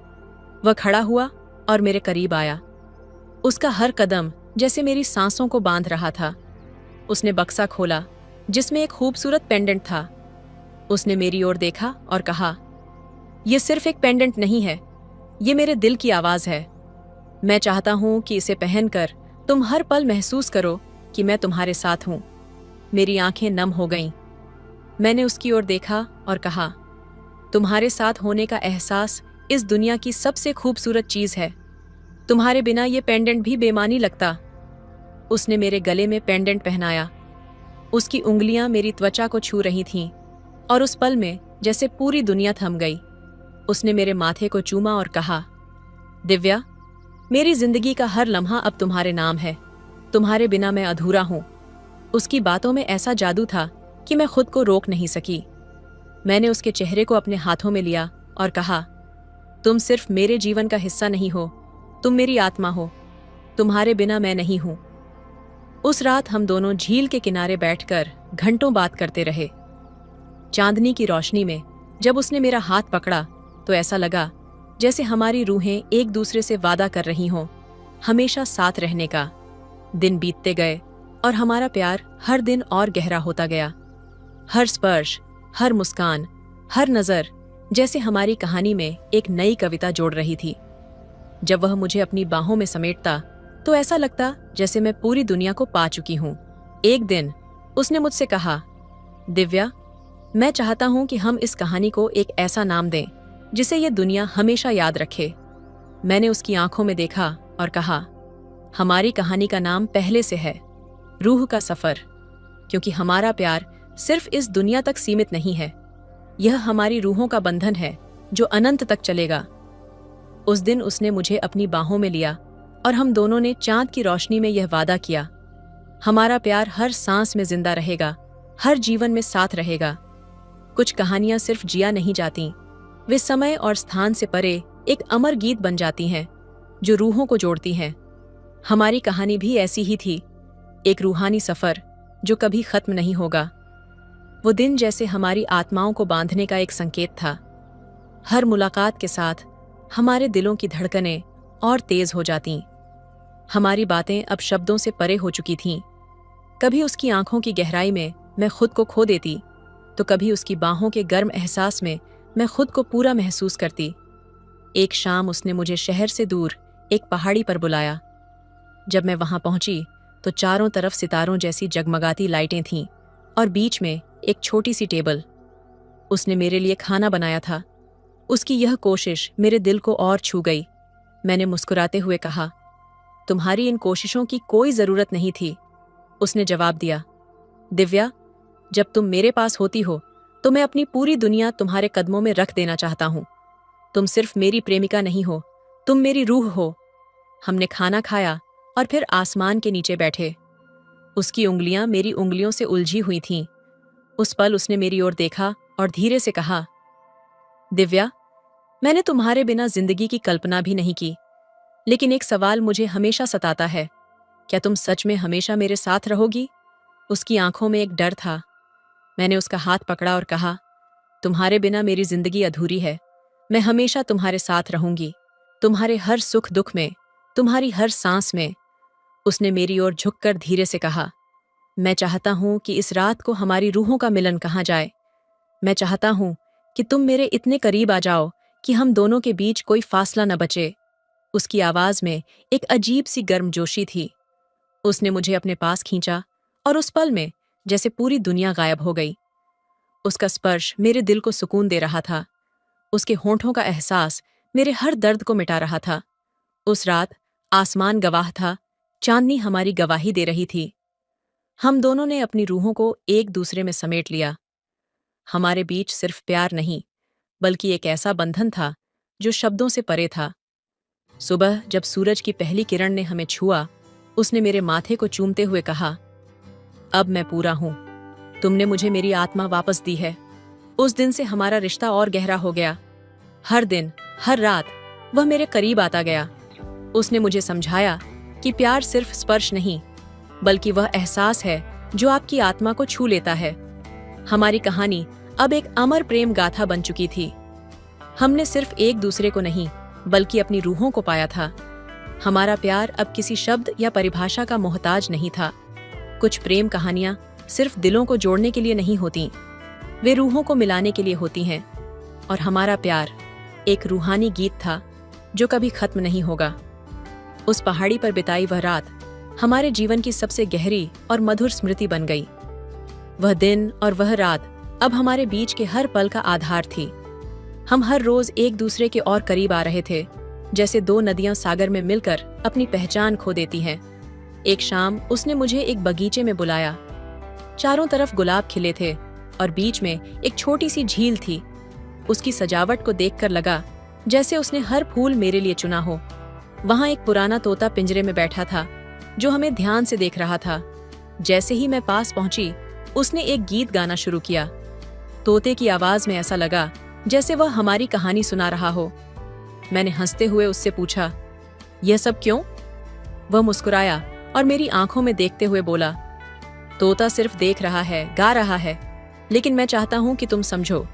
वह खड़ा हुआ और मेरे करीब आया। उसका हर कदम जैसे मेरी सांसों को बांध रहा था। उसने बक्सा खोला जिसमें एक खूबसूरत पेंडेंट था। उसने मेरी ओर देखा और कहा, यह सिर्फ एक पेंडेंट नहीं है, ये मेरे दिल की आवाज है। मैं चाहता हूं कि इसे पहनकर तुम हर पल महसूस करो कि मैं तुम्हारे साथ हूं। मेरी आंखें नम हो गईं। मैंने उसकी ओर देखा और कहा, तुम्हारे साथ होने का एहसास इस दुनिया की सबसे खूबसूरत चीज है। तुम्हारे बिना ये पेंडेंट भी बेमानी लगता। उसने मेरे गले में पेंडेंट पहनाया। उसकी उंगलियां मेरी त्वचा को छू रही थीं और उस पल में जैसे पूरी दुनिया थम गई। उसने मेरे माथे को चूमा और कहा, दिव्या, मेरी जिंदगी का हर लम्हा अब तुम्हारे नाम है। तुम्हारे बिना मैं अधूरा हूं। उसकी बातों में ऐसा जादू था कि मैं खुद को रोक नहीं सकी। मैंने उसके चेहरे को अपने हाथों में लिया और कहा, तुम सिर्फ मेरे जीवन का हिस्सा नहीं हो, तुम मेरी आत्मा हो। तुम्हारे बिना मैं नहीं हूं। उस रात हम दोनों झील के किनारे बैठकर घंटों बात करते रहे। चांदनी की रोशनी में जब उसने मेरा हाथ पकड़ा तो ऐसा लगा जैसे हमारी रूहें एक दूसरे से वादा कर रही हों हमेशा साथ रहने का। दिन बीतते गए और हमारा प्यार हर दिन और गहरा होता गया। हर स्पर्श, हर मुस्कान, हर नजर जैसे हमारी कहानी में एक नई कविता जोड़ रही थी। जब वह मुझे अपनी बाहों में समेटता तो ऐसा लगता जैसे मैं पूरी दुनिया को पा चुकी हूं। एक दिन उसने मुझसे कहा, दिव्या, मैं चाहता हूं कि हम इस कहानी को एक ऐसा नाम दें जिसे ये दुनिया हमेशा याद रखे। मैंने उसकी आंखों में देखा और कहा, हमारी कहानी का नाम पहले से है, रूह का सफर। क्योंकि हमारा प्यार सिर्फ इस दुनिया तक सीमित नहीं है, यह हमारी रूहों का बंधन है जो अनंत तक चलेगा। उस दिन उसने मुझे अपनी बाहों में लिया और हम दोनों ने चांद की रोशनी में यह वादा किया, हमारा प्यार हर सांस में जिंदा रहेगा, हर जीवन में साथ रहेगा। कुछ कहानियां सिर्फ जिया नहीं जाती, वे समय और स्थान से परे एक अमर गीत बन जाती हैं जो रूहों को जोड़ती हैं। हमारी कहानी भी ऐसी ही थी, एक रूहानी सफर जो कभी खत्म नहीं होगा। वो दिन जैसे हमारी आत्माओं को बांधने का एक संकेत था। हर मुलाकात के साथ हमारे दिलों की धड़कनें और तेज हो जातीं। हमारी बातें अब शब्दों से परे हो चुकी थीं। कभी उसकी आंखों की गहराई में मैं खुद को खो देती, तो कभी उसकी बाहों के गर्म एहसास में मैं खुद को पूरा महसूस करती। एक शाम उसने मुझे शहर से दूर एक पहाड़ी पर बुलाया। जब मैं वहां पहुंची तो चारों तरफ सितारों जैसी जगमगाती लाइटें थीं और बीच में एक छोटी सी टेबल। उसने मेरे लिए खाना बनाया था। उसकी यह कोशिश मेरे दिल को और छू गई। मैंने मुस्कुराते हुए कहा, तुम्हारी इन कोशिशों की कोई जरूरत नहीं थी। उसने जवाब दिया, दिव्या, जब तुम मेरे पास होती हो तो मैं अपनी पूरी दुनिया तुम्हारे कदमों में रख देना चाहता हूं। तुम सिर्फ मेरी प्रेमिका नहीं हो, तुम मेरी रूह हो। हमने खाना खाया और फिर आसमान के नीचे बैठे। उसकी उंगलियां मेरी उंगलियों से उलझी हुई थीं। उस पल उसने मेरी ओर देखा और धीरे से कहा, दिव्या, मैंने तुम्हारे बिना जिंदगी की कल्पना भी नहीं की, लेकिन एक सवाल मुझे हमेशा सताता है, क्या तुम सच में हमेशा मेरे साथ रहोगी? उसकी आंखों में एक डर था। मैंने उसका हाथ पकड़ा और कहा, तुम्हारे बिना मेरी जिंदगी अधूरी है। मैं हमेशा तुम्हारे साथ रहूंगी, तुम्हारे हर सुख दुख में, तुम्हारी हर सांस में। उसने मेरी ओर झुककर धीरे से कहा, मैं चाहता हूं कि इस रात को हमारी रूहों का मिलन कहा जाए। मैं चाहता हूं कि तुम मेरे इतने करीब आ जाओ कि हम दोनों के बीच कोई फासला न बचे। उसकी आवाज में एक अजीब सी गर्मजोशी थी। उसने मुझे अपने पास खींचा और उस पल में जैसे पूरी दुनिया गायब हो गई। उसका स्पर्श मेरे दिल को सुकून दे रहा था। उसके होंठों का एहसास मेरे हर दर्द को मिटा रहा था। उस रात आसमान गवाह था, चांदनी हमारी गवाही दे रही थी। हम दोनों ने अपनी रूहों को एक दूसरे में समेट लिया। हमारे बीच सिर्फ प्यार नहीं, बल्कि एक ऐसा बंधन था जो शब्दों से परे था। सुबह जब सूरज की पहली किरण ने हमें छुआ, उसने मेरे माथे को चूमते हुए कहा, अब मैं पूरा हूं। तुमने मुझे मेरी आत्मा वापस दी है। उस दिन से हमारा रिश्ता और गहरा हो गया। हर दिन, हर रात वह मेरे करीब आता गया। उसने मुझे समझाया कि प्यार सिर्फ स्पर्श नहीं, बल्कि वह एहसास है जो आपकी आत्मा को छू लेता है। हमारी कहानी अब एक अमर प्रेम गाथा बन चुकी थी। हमने सिर्फ एक दूसरे को नहीं, बल्कि अपनी रूहों को पाया था। हमारा प्यार अब किसी शब्द या परिभाषा का मोहताज नहीं था। कुछ प्रेम कहानियां सिर्फ दिलों को जोड़ने के लिए नहीं होती, वे रूहों को मिलाने के लिए होती हैं। और हमारा प्यार एक रूहानी गीत था जो कभी खत्म नहीं होगा। उस पहाड़ी पर बिताई वह रात हमारे जीवन की सबसे गहरी और मधुर स्मृति बन गई। वह दिन और वह रात अब हमारे बीच के हर पल का आधार थी। हम हर रोज एक दूसरे के और करीब आ रहे थे, जैसे दो नदियां सागर में मिलकर अपनी पहचान खो देती हैं। एक शाम उसने मुझे एक बगीचे में बुलाया। चारों तरफ गुलाब खिले थे और बीच में एक छोटी सी झील थी। उसकी सजावट को देखकर लगा जैसे उसने हर फूल मेरे लिए चुना हो। वहां एक पुराना तोता पिंजरे में बैठा था जो हमें ध्यान से देख रहा था। जैसे ही मैं पास पहुंची, उसने एक गीत गाना शुरू किया। तोते की आवाज में ऐसा लगा जैसे वह हमारी कहानी सुना रहा हो। मैंने हंसते हुए उससे पूछा, यह सब क्यों? वह मुस्कुराया और मेरी आंखों में देखते हुए बोला, तोता सिर्फ देख रहा है, गा रहा है, लेकिन मैं चाहता हूं कि तुम समझो,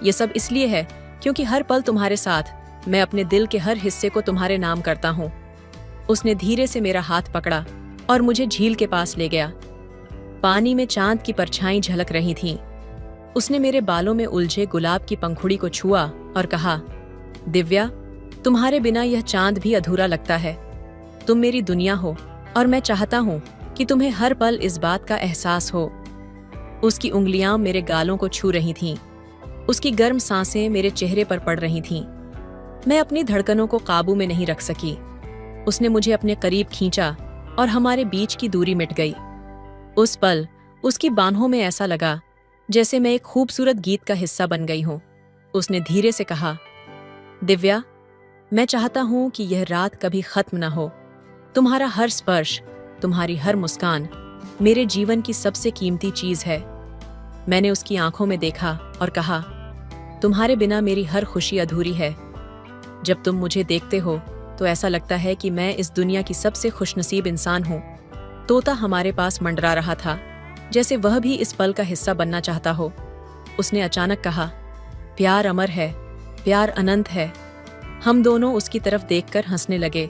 ये सब इसलिए है क्योंकि हर पल तुम्हारे साथ मैं अपने दिल के हर हिस्से को तुम्हारे नाम करता हूं। उसने धीरे से मेरा हाथ पकड़ा और मुझे झील के पास ले गया। पानी में चांद की परछाई झलक रही थीं। उसने मेरे बालों में उलझे गुलाब की पंखुड़ी को छुआ और कहा, दिव्या, तुम्हारे बिना यह चांद भी अधूरा लगता है। तुम मेरी दुनिया हो और मैं चाहता हूं कि तुम्हें हर पल इस बात का एहसास हो। उसकी उंगलियां मेरे गालों को छू रही थीं। उसकी गर्म सांसें मेरे चेहरे पर पड़ रही थीं। मैं अपनी धड़कनों को काबू में नहीं रख सकी। उसने मुझे अपने करीब खींचा और हमारे बीच की दूरी मिट गई। उस पल उसकी बाहों में ऐसा लगा जैसे मैं एक खूबसूरत गीत का हिस्सा बन गई हूं। उसने धीरे से कहा, दिव्या, मैं चाहता हूं कि यह रात कभी खत्म न हो। तुम्हारा हर स्पर्श, तुम्हारी हर मुस्कान मेरे जीवन की सबसे कीमती चीज है। मैंने उसकी आंखों में देखा और कहा, तुम्हारे बिना मेरी हर खुशी अधूरी है। जब तुम मुझे देखते हो तो ऐसा लगता है कि मैं इस दुनिया की सबसे खुशनसीब इंसान हूं। तोता हमारे पास मंडरा रहा था, जैसे वह भी इस पल का हिस्सा बनना चाहता हो। उसने अचानक कहा, प्यार अमर है, प्यार अनंत है। हम दोनों उसकी तरफ देखकर हंसने लगे।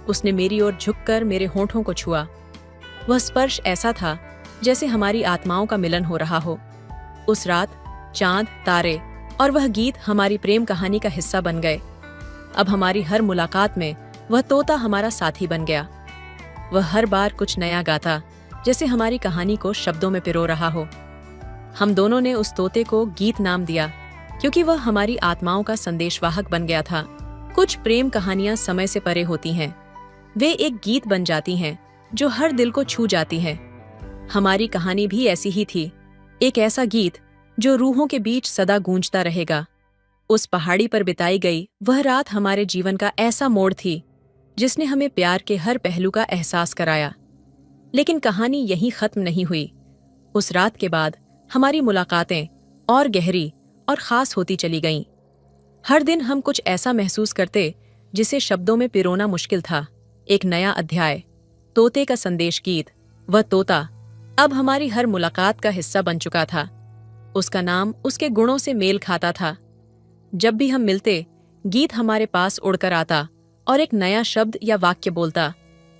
उसने मेरी ओर झुककर मेरे होंठों को छुआ। वह स्पर्श ऐसा था जैसे हमारी आत्माओं का मिलन हो रहा हो। उस रात चांद, तारे और वह गीत हमारी प्रेम कहानी का हिस्सा बन गए। अब हमारी हर मुलाकात में वह तोता हमारा साथी बन गया। वह हर बार कुछ नया गाता, जैसे हमारी कहानी को शब्दों में पिरो रहा हो। हम दोनों ने उस तोते को गीत नाम दिया, क्योंकि वह हमारी आत्माओं का संदेशवाहक बन गया था। कुछ प्रेम कहानियां समय से परे होती हैं। वे एक गीत बन जाती हैं जो हर दिल को छू जाती हैं। हमारी कहानी भी ऐसी ही थी, एक ऐसा गीत जो रूहों के बीच सदा गूंजता रहेगा। उस पहाड़ी पर बिताई गई वह रात हमारे जीवन का ऐसा मोड़ थी जिसने हमें प्यार के हर पहलू का एहसास कराया। लेकिन कहानी यहीं खत्म नहीं हुई। उस रात के बाद हमारी मुलाकातें और गहरी और खास होती चली गईं। हर दिन हम कुछ ऐसा महसूस करते जिसे शब्दों में पिरोना मुश्किल था। एक नया अध्याय, तोते का संदेश गीत। वह तोता अब हमारी हर मुलाकात का हिस्सा बन चुका था। उसका नाम उसके गुणों से मेल खाता था। जब भी हम मिलते, गीत हमारे पास उड़कर आता और एक नया शब्द या वाक्य बोलता,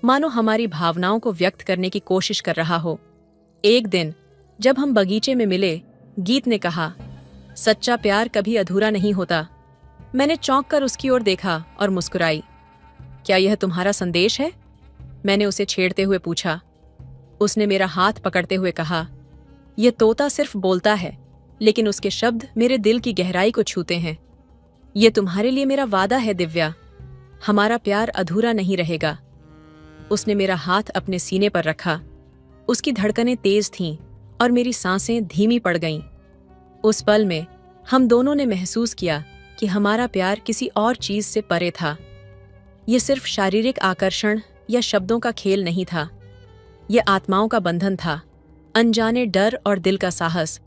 मानो हमारी भावनाओं को व्यक्त करने की कोशिश कर रहा हो। एक दिन जब हम बगीचे में मिले, गीत ने कहा, सच्चा प्यार कभी अधूरा नहीं होता। मैंने चौंक कर उसकी ओर देखा और मुस्कुराई। क्या यह तुम्हारा संदेश है? मैंने उसे छेड़ते हुए पूछा। उसने मेरा हाथ पकड़ते हुए कहा, यह तोता सिर्फ बोलता है, लेकिन उसके शब्द मेरे दिल की गहराई को छूते हैं। यह तुम्हारे लिए मेरा वादा है दिव्या, हमारा प्यार अधूरा नहीं रहेगा। उसने मेरा हाथ अपने सीने पर रखा। उसकी धड़कनें तेज थीं और मेरी सांसें धीमी पड़ गईं। उस पल में हम दोनों ने महसूस किया कि हमारा प्यार किसी और चीज से परे था। यह सिर्फ शारीरिक आकर्षण या शब्दों का खेल नहीं था। यह आत्माओं का बंधन था, अनजाने डर और दिल का साहस।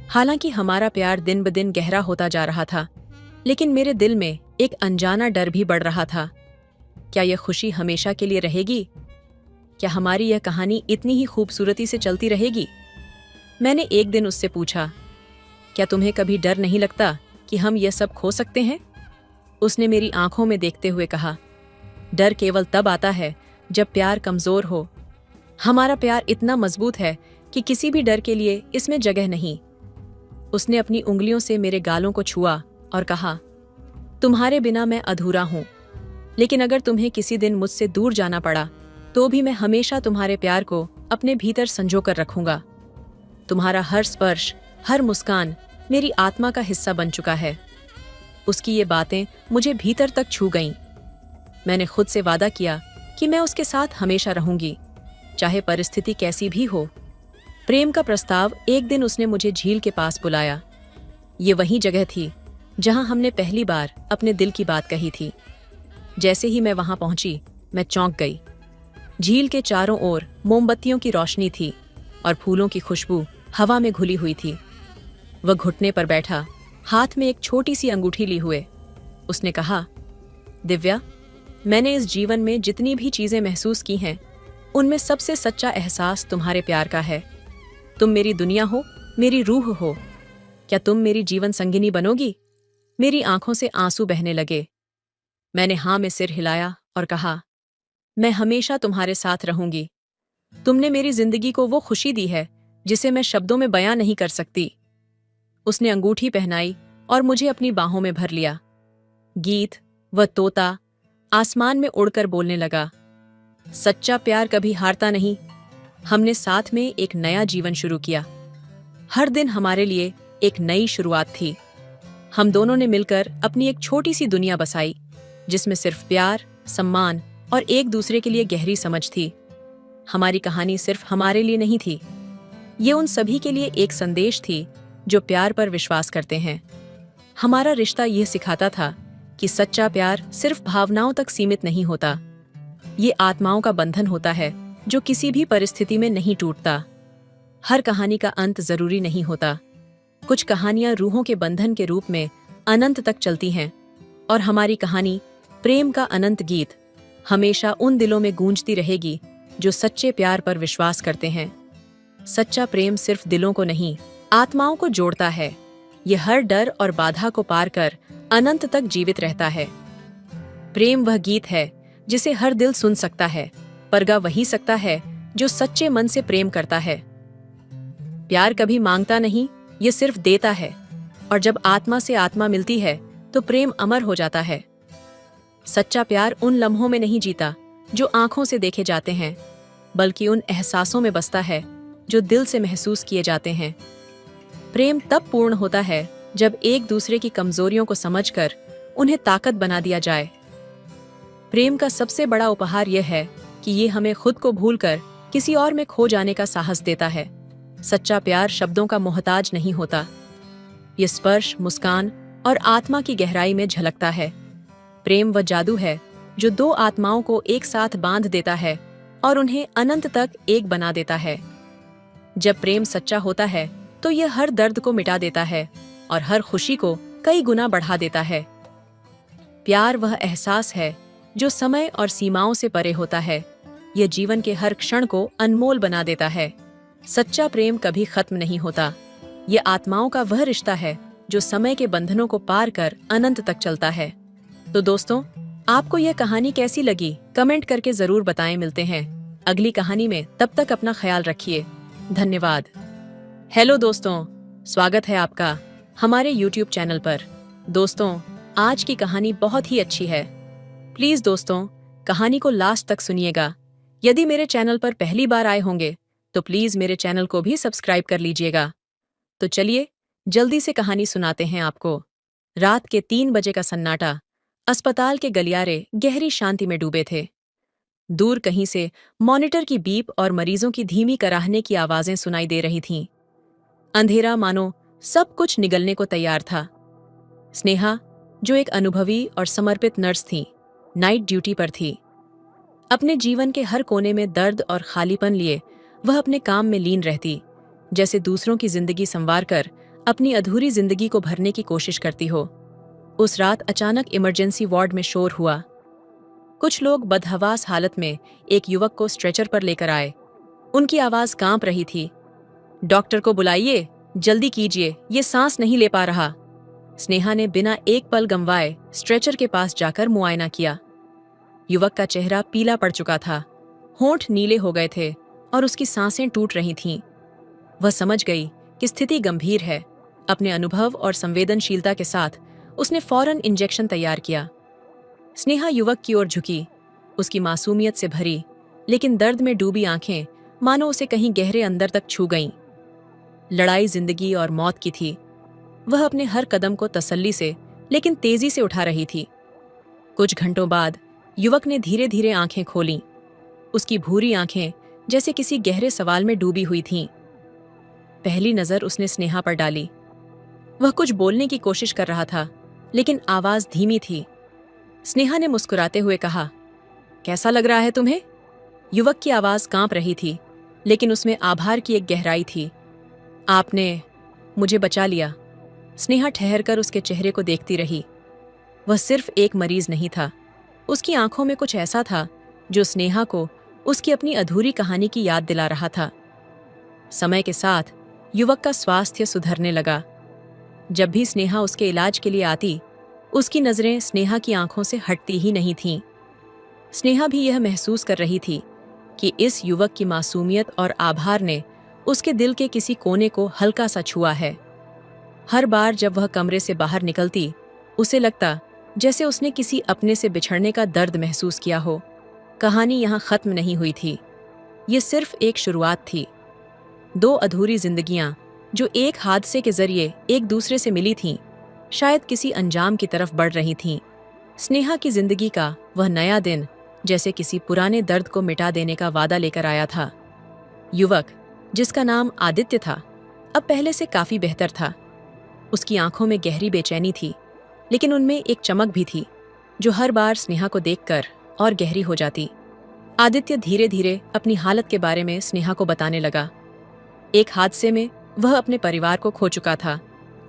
हालांकि हमारा प्यार दिन ब दिन गहरा होता जा रहा था, लेकिन मेरे दिल में एक अनजाना डर भी बढ़ रहा था। क्या यह खुशी हमेशा के लिए रहेगी? क्या हमारी यह कहानी इतनी ही खूबसूरती से चलती रहेगी? मैंने एक दिन उससे पूछा, क्या तुम्हें कभी डर नहीं लगता कि हम यह सब खो सकते हैं? उसने मेरी आंखों में देखते हुए कहा, डर केवल तब आता है जब प्यार कमजोर हो। हमारा प्यार इतना मजबूत है कि किसी भी डर के लिए इसमें जगह नहीं। उसने अपनी उंगलियों से मेरे गालों को छुआ और कहा, तुम्हारे बिना मैं अधूरा हूं, लेकिन अगर तुम्हें किसी दिन मुझसे दूर जाना पड़ा तो भी मैं हमेशा तुम्हारे प्यार को अपने भीतर संजो कर रखूंगा। तुम्हारा हर स्पर्श, हर मुस्कान मेरी आत्मा का हिस्सा बन चुका है। उसकी ये बातें मुझे भीतर तक छू गईं। मैंने खुद से वादा किया कि मैं उसके साथ हमेशा रहूंगी, चाहे परिस्थिति कैसी भी हो। प्रेम का प्रस्ताव एक दिन उसने मुझे झील के पास बुलाया। ये वही जगह थी जहां हमने पहली बार अपने दिल की बात कही थी। जैसे ही मैं वहां पहुंची, मैं चौंक गई। झील के चारों ओर मोमबत्तियों की रोशनी थी और फूलों की खुशबू हवा में घुली हुई थी। वह घुटने पर बैठा, हाथ में एक छोटी सी अंगूठी ली हुए। उसने कहा, दिव्या, मैंने इस जीवन में जितनी भी चीजें महसूस की हैं, उनमें सबसे सच्चा एहसास तुम्हारे प्यार का है। तुम मेरी दुनिया हो, मेरी रूह हो। क्या तुम मेरी जीवन संगिनी बनोगी? मेरी आंखों से आंसू बहने लगे। मैंने हाँ में सिर हिलाया और कहा, मैं हमेशा तुम्हारे साथ रहूंगी। तुमने मेरी जिंदगी को वो खुशी दी है जिसे मैं शब्दों में बयां नहीं कर सकती। उसने अंगूठी पहनाई और मुझे अपनी बाहों में भर लिया। गीत, वह तोता, आसमान में उड़कर बोलने लगा, सच्चा प्यार कभी हारता नहीं। हमने साथ में एक नया जीवन शुरू किया। हर दिन हमारे लिए एक नई शुरुआत थी। हम दोनों ने मिलकर अपनी एक छोटी सी दुनिया बसाई, जिसमें सिर्फ प्यार, सम्मान और एक दूसरे के लिए गहरी समझ थी। हमारी कहानी सिर्फ हमारे लिए नहीं थी, ये उन सभी के लिए एक संदेश थी जो प्यार पर विश्वास करते हैं। हमारा रिश्ता यह सिखाता था कि सच्चा प्यार सिर्फ भावनाओं तक सीमित नहीं होता, ये आत्माओं का बंधन होता है जो किसी भी परिस्थिति में नहीं टूटता। हर कहानी का अंत जरूरी नहीं होता। कुछ कहानियां रूहों के बंधन के रूप में अनंत तक चलती हैं, और हमारी कहानी प्रेम का अनंत गीत हमेशा उन दिलों में गूंजती रहेगी जो सच्चे प्यार पर विश्वास करते हैं। सच्चा प्रेम सिर्फ दिलों को नहीं, आत्माओं को जोड़ता है। यह हर डर और बाधा को पार कर अनंत तक जीवित रहता है। प्रेम वह गीत है जिसे हर दिल सुन सकता है, पर गा वही सकता है जो सच्चे मन से प्रेम करता है। प्यार कभी मांगता नहीं, ये सिर्फ देता है, और जब आत्मा से आत्मा मिलती है तो प्रेम अमर हो जाता है। सच्चा प्यार उन लम्हों में नहीं जीता जो आंखों से देखे जाते हैं, बल्कि उन एहसासों में बसता है जो दिल से महसूस किए जाते हैं। प्रेम तब पूर्ण होता है जब एक दूसरे की कमजोरियों को समझकर उन्हें ताकत बना दिया जाए। प्रेम का सबसे बड़ा उपहार यह है कि ये हमें खुद को भूलकर किसी और में खो जाने का साहस देता है। सच्चा प्यार शब्दों का मोहताज नहीं होता, ये स्पर्श, मुस्कान और आत्मा की गहराई में झलकता है। प्रेम वह जादू है जो दो आत्माओं को एक साथ बांध देता है और उन्हें अनंत तक एक बना देता है। जब प्रेम सच्चा होता है तो यह हर दर्द को मिटा देता है और हर खुशी को कई गुना बढ़ा देता है। प्यार वह एहसास है जो समय और सीमाओं से परे होता है। यह जीवन के हर क्षण को अनमोल बना देता है। सच्चा प्रेम कभी खत्म नहीं होता। यह आत्माओं का वह रिश्ता है जो समय के बंधनों को पार कर अनंत तक चलता है। तो दोस्तों, आपको यह कहानी कैसी लगी? कमेंट करके जरूर बताएं। मिलते हैं अगली कहानी में, तब तक अपना ख्याल रखिए। धन्यवाद। हेलो दोस्तों, स्वागत है आपका हमारे YouTube चैनल पर। दोस्तों, आज की कहानी बहुत ही अच्छी है। प्लीज दोस्तों, कहानी को लास्ट तक सुनिएगा। यदि मेरे चैनल पर पहली बार आए होंगे तो प्लीज मेरे चैनल को भी सब्सक्राइब कर लीजिएगा। तो चलिए जल्दी से कहानी सुनाते हैं आपको। रात के 3 बजे का सन्नाटा, अस्पताल के गलियारे गहरी शांति में डूबे थे। दूर कहीं से मॉनिटर की बीप और मरीजों की धीमी कराहने की आवाजें सुनाई दे रही थीं। अंधेरा मानो सब कुछ निगलने को तैयार था। स्नेहा, जो एक अनुभवी और समर्पित नर्स थी, नाइट ड्यूटी पर थी। अपने जीवन के हर कोने में दर्द और खालीपन लिए वह अपने काम में लीन रहती, जैसे दूसरों की जिंदगी संवार कर अपनी अधूरी जिंदगी को भरने की कोशिश करती हो। उस रात अचानक इमरजेंसी वार्ड में शोर हुआ। कुछ लोग बदहवास हालत में एक युवक को स्ट्रेचर पर लेकर आए। उनकी आवाज कांप रही थी। डॉक्टर को बुलाइए, जल्दी कीजिए, ये सांस नहीं ले पा रहा। स्नेहा ने बिना एक पल गंवाए स्ट्रेचर के पास जाकर मुआयना किया। युवक का चेहरा पीला पड़ चुका था, होंठ नीले हो गए थे और उसकी सांसें टूट रही थीं। वह समझ गई कि स्थिति गंभीर है। अपने अनुभव और संवेदनशीलता के साथ उसने फौरन इंजेक्शन तैयार किया। स्नेहा युवक की ओर झुकी, उसकी मासूमियत से भरी लेकिन दर्द में डूबी आंखें मानो उसे कहीं गहरे अंदर तक छू गईं। लड़ाई जिंदगी और मौत की थी। वह अपने हर कदम को तसल्ली से लेकिन तेजी से उठा रही थी। कुछ घंटों बाद युवक ने धीरे धीरे आंखें खोलीं। उसकी भूरी आंखें जैसे किसी गहरे सवाल में डूबी हुई थीं। पहली नजर उसने स्नेहा पर डाली। वह कुछ बोलने की कोशिश कर रहा था, लेकिन आवाज धीमी थी। स्नेहा ने मुस्कुराते हुए कहा, कैसा लग रहा है तुम्हें? युवक की आवाज कांप रही थी, लेकिन उसमें आभार की एक गहराई थी। आपने मुझे बचा लिया। स्नेहा ठहरकर उसके चेहरे को देखती रही। वह सिर्फ एक मरीज नहीं था। उसकी आंखों में कुछ ऐसा था जो स्नेहा को उसकी अपनी अधूरी कहानी की याद दिला रहा था। समय के साथ युवक का स्वास्थ्य सुधरने लगा। जब भी स्नेहा उसके इलाज के लिए आती, उसकी नजरें स्नेहा की आंखों से हटती ही नहीं थीं। स्नेहा भी यह महसूस कर रही थी कि इस युवक की मासूमियत और आभार ने उसके दिल के किसी कोने को हल्का सा छुआ है। हर बार जब वह कमरे से बाहर निकलती, उसे लगता जैसे उसने किसी अपने से बिछड़ने का दर्द महसूस किया हो। कहानी यहाँ खत्म नहीं हुई थी। ये सिर्फ एक शुरुआत थी। 2 अधूरी जिंदगियां जो एक हादसे के जरिए एक दूसरे से मिली थीं, शायद किसी अंजाम की तरफ बढ़ रही थीं। स्नेहा की जिंदगी का वह नया दिन जैसे किसी पुराने दर्द को मिटा देने का वादा लेकर आया था। युवक, जिसका नाम आदित्य था, अब पहले से काफी बेहतर था। उसकी आंखों में गहरी बेचैनी थी, लेकिन उनमें एक चमक भी थी जो हर बार स्नेहा को देखकर और गहरी हो जाती। आदित्य धीरे धीरे अपनी हालत के बारे में स्नेहा को बताने लगा। एक हादसे में वह अपने परिवार को खो चुका था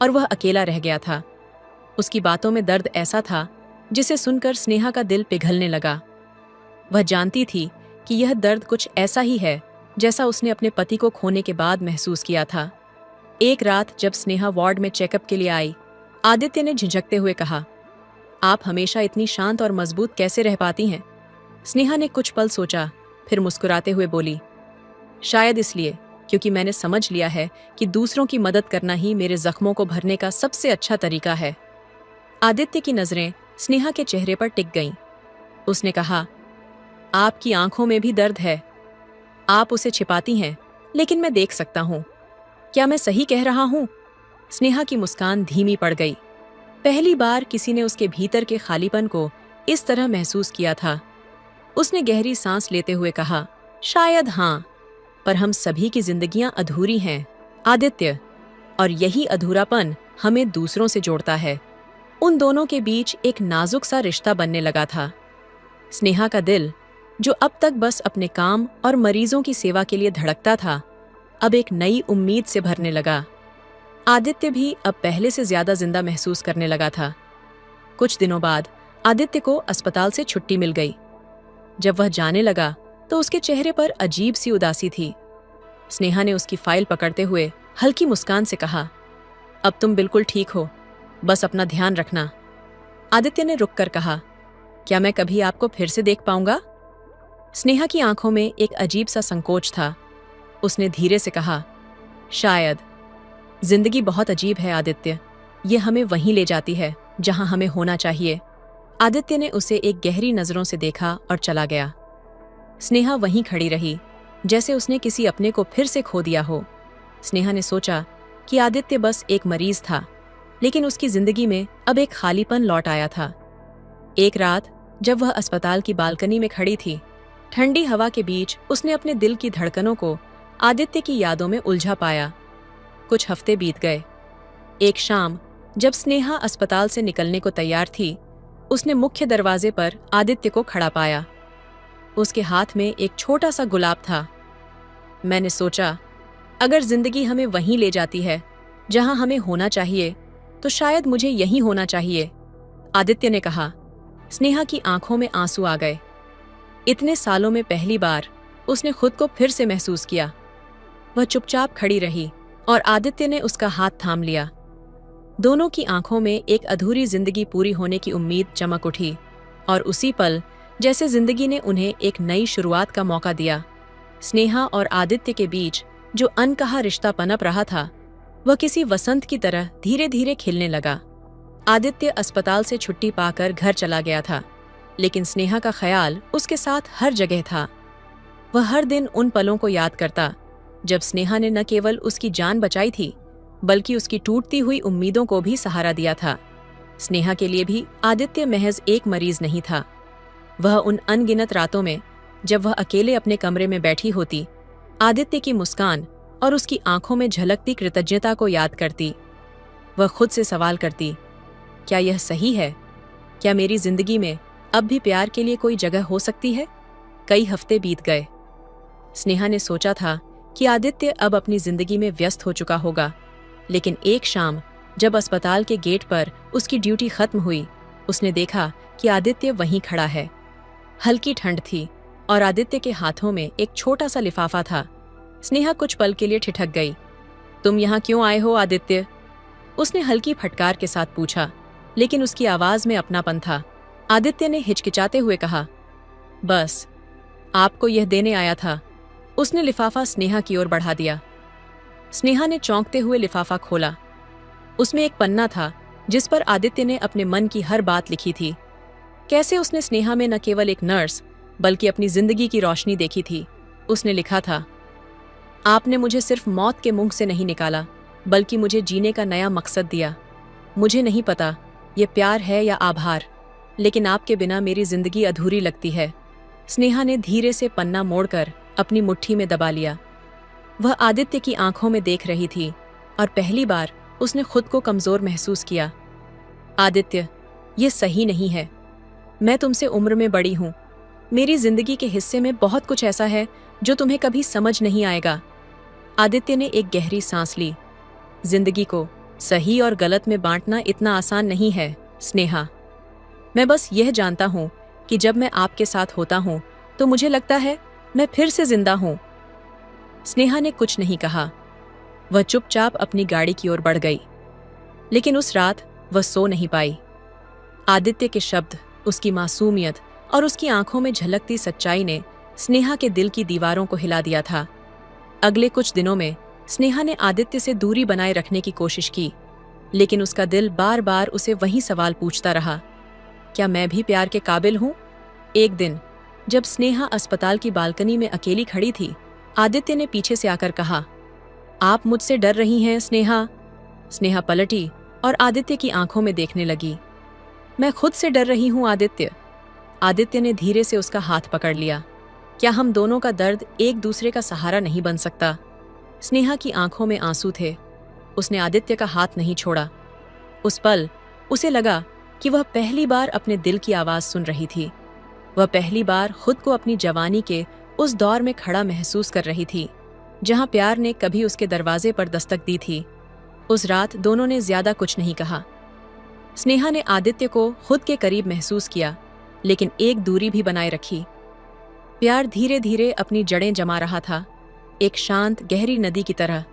और वह अकेला रह गया था। उसकी बातों में दर्द ऐसा था जिसे सुनकर स्नेहा का दिल पिघलने लगा। वह जानती थी कि यह दर्द कुछ ऐसा ही है जैसा उसने अपने पति को खोने के बाद महसूस किया था। एक रात जब स्नेहा वार्ड में चेकअप के लिए आई, आदित्य ने झिझकते हुए कहा, आप हमेशा इतनी शांत और मजबूत कैसे रह पाती हैं? स्नेहा ने कुछ पल सोचा, फिर मुस्कुराते हुए बोली, शायद इसलिए क्योंकि मैंने समझ लिया है कि दूसरों की मदद करना ही मेरे जख्मों को भरने का सबसे अच्छा तरीका है। आदित्य की नजरें स्नेहा के चेहरे पर टिक गईं। उसने कहा, आपकी आंखों में भी दर्द है। आप उसे छिपाती हैं, लेकिन मैं देख सकता हूं। क्या मैं सही कह रहा हूं? स्नेहा की मुस्कान धीमी पड़ गई। पहली बार किसी ने उसके भीतर के खालीपन को इस तरह महसूस किया था। उसने गहरी सांस लेते हुए कहा, शायद हाँ, पर हम सभी की जिंदगियां अधूरी हैं, आदित्य, और यही अधूरापन हमें दूसरों से जोड़ता है। उन दोनों के बीच एक नाजुक सा रिश्ता बनने लगा था। स्नेहा का दिल, जो अब तक बस अपने काम और मरीजों की सेवा के लिए धड़कता था, अब एक नई उम्मीद से भरने लगा। आदित्य भी अब पहले से ज्यादा जिंदा महसूस करने लगा था। कुछ दिनों बाद आदित्य को अस्पताल से छुट्टी मिल गई। जब वह जाने लगा तो उसके चेहरे पर अजीब सी उदासी थी। स्नेहा ने उसकी फाइल पकड़ते हुए हल्की मुस्कान से कहा, अब तुम बिल्कुल ठीक हो, बस अपना ध्यान रखना। आदित्य ने रुककर कहा, क्या मैं कभी आपको फिर से देख पाऊंगा? स्नेहा की आंखों में एक अजीब सा संकोच था। उसने धीरे से कहा, शायद। जिंदगी बहुत अजीब है आदित्य, ये हमें वहीं ले जाती है जहां हमें होना चाहिए। आदित्य ने उसे एक गहरी नजरों से देखा और चला गया। स्नेहा वहीं खड़ी रही, जैसे उसने किसी अपने को फिर से खो दिया हो। स्नेहा ने सोचा कि आदित्य बस एक मरीज था, लेकिन उसकी जिंदगी में अब एक खालीपन लौट आया था। एक रात जब वह अस्पताल की बालकनी में खड़ी थी, ठंडी हवा के बीच उसने अपने दिल की धड़कनों को आदित्य की यादों में उलझा पाया। कुछ हफ्ते बीत गए। एक शाम जब स्नेहा अस्पताल से निकलने को तैयार थी, उसने मुख्य दरवाजे पर आदित्य को खड़ा पाया। उसके हाथ में एक छोटा सा गुलाब था। मैंने सोचा, अगर जिंदगी हमें वहीं ले जाती है जहां हमें होना चाहिए, तो शायद मुझे यहीं होना चाहिए, आदित्य ने कहा। स्नेहा की आंखों में आंसू आ गए। इतने सालों में पहली बार उसने खुद को फिर से महसूस किया। वह चुपचाप खड़ी रही और आदित्य ने उसका हाथ थाम लिया। दोनों की आंखों में एक अधूरी जिंदगी पूरी होने की उम्मीद चमक उठी, और उसी पल जैसे जिंदगी ने उन्हें एक नई शुरुआत का मौका दिया। स्नेहा और आदित्य के बीच जो अनकहा रिश्ता पनप रहा था, वह किसी वसंत की तरह धीरे धीरे खिलने लगा। आदित्य अस्पताल से छुट्टी पाकर घर चला गया था, लेकिन स्नेहा का ख्याल उसके साथ हर जगह था। वह हर दिन उन पलों को याद करता जब स्नेहा ने न केवल उसकी जान बचाई थी, बल्कि उसकी टूटती हुई उम्मीदों को भी सहारा दिया था। स्नेहा के लिए भी आदित्य महज एक मरीज नहीं था। वह उन अनगिनत रातों में जब वह अकेले अपने कमरे में बैठी होती, आदित्य की मुस्कान और उसकी आंखों में झलकती कृतज्ञता को याद करती। वह खुद से सवाल करती, क्या यह सही है? क्या मेरी जिंदगी में अब भी प्यार के लिए कोई जगह हो सकती है? कई हफ्ते बीत गए। स्नेहा ने सोचा था कि आदित्य अब अपनी जिंदगी में व्यस्त हो चुका होगा, लेकिन एक शाम जब अस्पताल के गेट पर उसकी ड्यूटी खत्म हुई, उसने देखा कि आदित्य वहीं खड़ा है। हल्की ठंड थी और आदित्य के हाथों में एक छोटा सा लिफाफा था। स्नेहा कुछ पल के लिए ठिठक गई। तुम यहाँ क्यों आए हो आदित्य? उसने हल्की फटकार के साथ पूछा, लेकिन उसकी आवाज में अपनापन था। आदित्य ने हिचकिचाते हुए कहा, बस आपको यह देने आया था। उसने लिफाफा स्नेहा की ओर बढ़ा दिया। स्नेहा ने चौंकते हुए लिफाफा खोला। उसमें एक पन्ना था जिस पर आदित्य ने अपने मन की हर बात लिखी थी। कैसे उसने स्नेहा में न केवल एक नर्स बल्कि अपनी जिंदगी की रोशनी देखी थी। उसने लिखा था, आपने मुझे सिर्फ मौत के मुंह से नहीं निकाला, बल्कि मुझे जीने का नया मकसद दिया। मुझे नहीं पता ये प्यार है या आभार, लेकिन आपके बिना मेरी जिंदगी अधूरी लगती है। स्नेहा ने धीरे से पन्ना मोड़कर अपनी मुट्ठी में दबा लिया। वह आदित्य की आंखों में देख रही थी और पहली बार उसने खुद को कमजोर महसूस किया। आदित्य, ये सही नहीं है। मैं तुमसे उम्र में बड़ी हूं। मेरी जिंदगी के हिस्से में बहुत कुछ ऐसा है जो तुम्हें कभी समझ नहीं आएगा। आदित्य ने एक गहरी सांस ली। जिंदगी को सही और गलत में बांटना इतना आसान नहीं है, स्नेहा। मैं बस यह जानता हूं कि जब मैं आपके साथ होता हूं तो मुझे लगता है मैं फिर से जिंदा हूं। स्नेहा ने कुछ नहीं कहा। वह चुपचाप अपनी गाड़ी की ओर बढ़ गई। लेकिन उस रात वह सो नहीं पाई। आदित्य के शब्द, उसकी मासूमियत और उसकी आंखों में झलकती सच्चाई ने स्नेहा के दिल की दीवारों को हिला दिया था। अगले कुछ दिनों में स्नेहा ने आदित्य से दूरी बनाए रखने की कोशिश की, लेकिन उसका दिल बार बार उसे वही सवाल पूछता रहा, क्या मैं भी प्यार के काबिल हूं? एक दिन जब स्नेहा अस्पताल की बालकनी में अकेली खड़ी थी, आदित्य ने पीछे से आकर कहा, आप मुझसे डर रही हैं, स्नेहा? स्नेहा पलटी और आदित्य की आंखों में देखने लगी। मैं खुद से डर रही हूं, आदित्य। आदित्य ने धीरे से उसका हाथ पकड़ लिया। क्या हम दोनों का दर्द एक दूसरे का सहारा नहीं बन सकता? स्नेहा की आंखों में आंसू थे। उसने आदित्य का हाथ नहीं छोड़ा। उस पल उसे लगा कि वह पहली बार अपने दिल की आवाज सुन रही थी। वह पहली बार खुद को अपनी जवानी के उस दौर में खड़ा महसूस कर रही थी जहां प्यार ने कभी उसके दरवाजे पर दस्तक दी थी। उस रात दोनों ने ज्यादा कुछ नहीं कहा। स्नेहा ने आदित्य को खुद के करीब महसूस किया, लेकिन एक दूरी भी बनाए रखी। प्यार धीरे धीरे अपनी जड़ें जमा रहा था, एक शांत गहरी नदी की तरह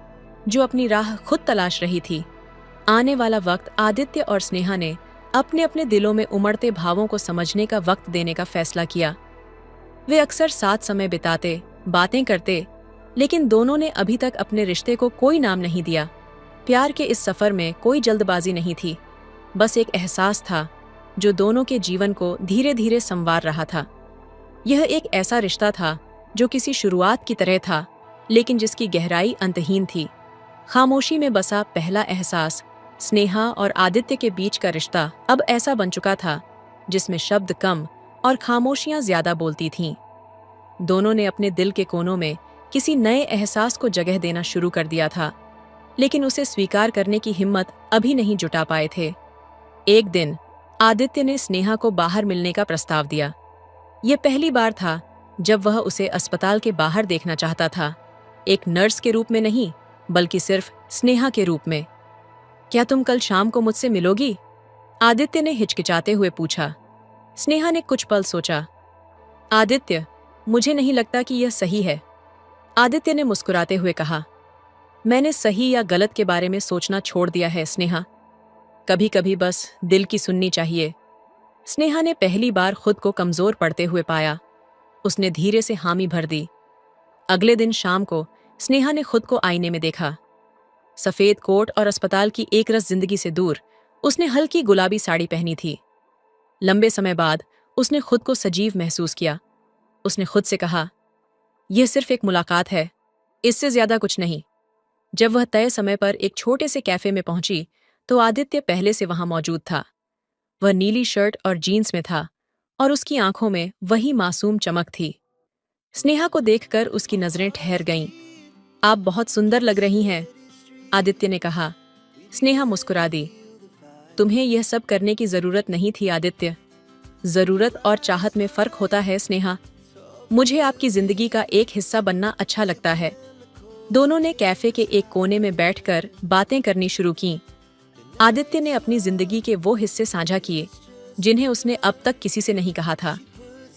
जो अपनी राह खुद तलाश रही थी। आने वाला वक्त आदित्य और स्नेहा ने अपने अपने दिलों में उमड़ते भावों को समझने का वक्त देने का फैसला किया। वे अक्सर साथ समय बिताते, बातें करते, लेकिन दोनों ने अभी तक अपने रिश्ते को कोई नाम नहीं दिया। प्यार के इस सफर में कोई जल्दबाजी नहीं थी, बस एक एहसास था जो दोनों के जीवन को धीरे धीरे संवार रहा था। यह एक ऐसा रिश्ता था जो किसी शुरुआत की तरह था, लेकिन जिसकी गहराई अंतहीन थी। खामोशी में बसा पहला एहसास, स्नेहा और आदित्य के बीच का रिश्ता अब ऐसा बन चुका था जिसमें शब्द कम और खामोशियां ज्यादा बोलती थीं। दोनों ने अपने दिल के कोनों में किसी नए एहसास को जगह देना शुरू कर दिया था, लेकिन उसे स्वीकार करने की हिम्मत अभी नहीं जुटा पाए थे। एक दिन आदित्य ने स्नेहा को बाहर मिलने का प्रस्ताव दिया। यह पहली बार था जब वह उसे अस्पताल के बाहर देखना चाहता था, एक नर्स के रूप में नहीं, बल्कि सिर्फ स्नेहा के रूप में। क्या तुम कल शाम को मुझसे मिलोगी? आदित्य ने हिचकिचाते हुए पूछा। स्नेहा ने कुछ पल सोचा। आदित्य, मुझे नहीं लगता कि यह सही है। आदित्य ने मुस्कुराते हुए कहा, मैंने सही या गलत के बारे में सोचना छोड़ दिया है, स्नेहा। कभी कभी बस दिल की सुननी चाहिए। स्नेहा ने पहली बार खुद को कमजोर पड़ते हुए पाया। उसने धीरे से हामी भर दी। अगले दिन शाम को स्नेहा ने खुद को आईने में देखा। सफेद कोट और अस्पताल की एकरस जिंदगी से दूर उसने हल्की गुलाबी साड़ी पहनी थी। लंबे समय बाद उसने खुद को सजीव महसूस किया। उसने खुद से कहा, यह सिर्फ एक मुलाकात है, इससे ज्यादा कुछ नहीं। जब वह तय समय पर एक छोटे से कैफे में पहुंची तो आदित्य पहले से वहां मौजूद था। वह नीली शर्ट और जीन्स में था और उसकी आंखों में वही मासूम चमक थी। स्नेहा को देखकर उसकी नजरें ठहर गईं। आप बहुत सुंदर लग रही हैं, आदित्य ने कहा। स्नेहा मुस्कुरा दी। तुम्हें यह सब करने की जरूरत नहीं थी, आदित्य। जरूरत और चाहत में फर्क होता है, स्नेहा। मुझे आपकी जिंदगी का एक हिस्सा बनना अच्छा लगता है। दोनों ने कैफे के एक कोने में बैठकर बातें करनी शुरू की। आदित्य ने अपनी जिंदगी के वो हिस्से साझा किए जिन्हें उसने अब तक किसी से नहीं कहा था।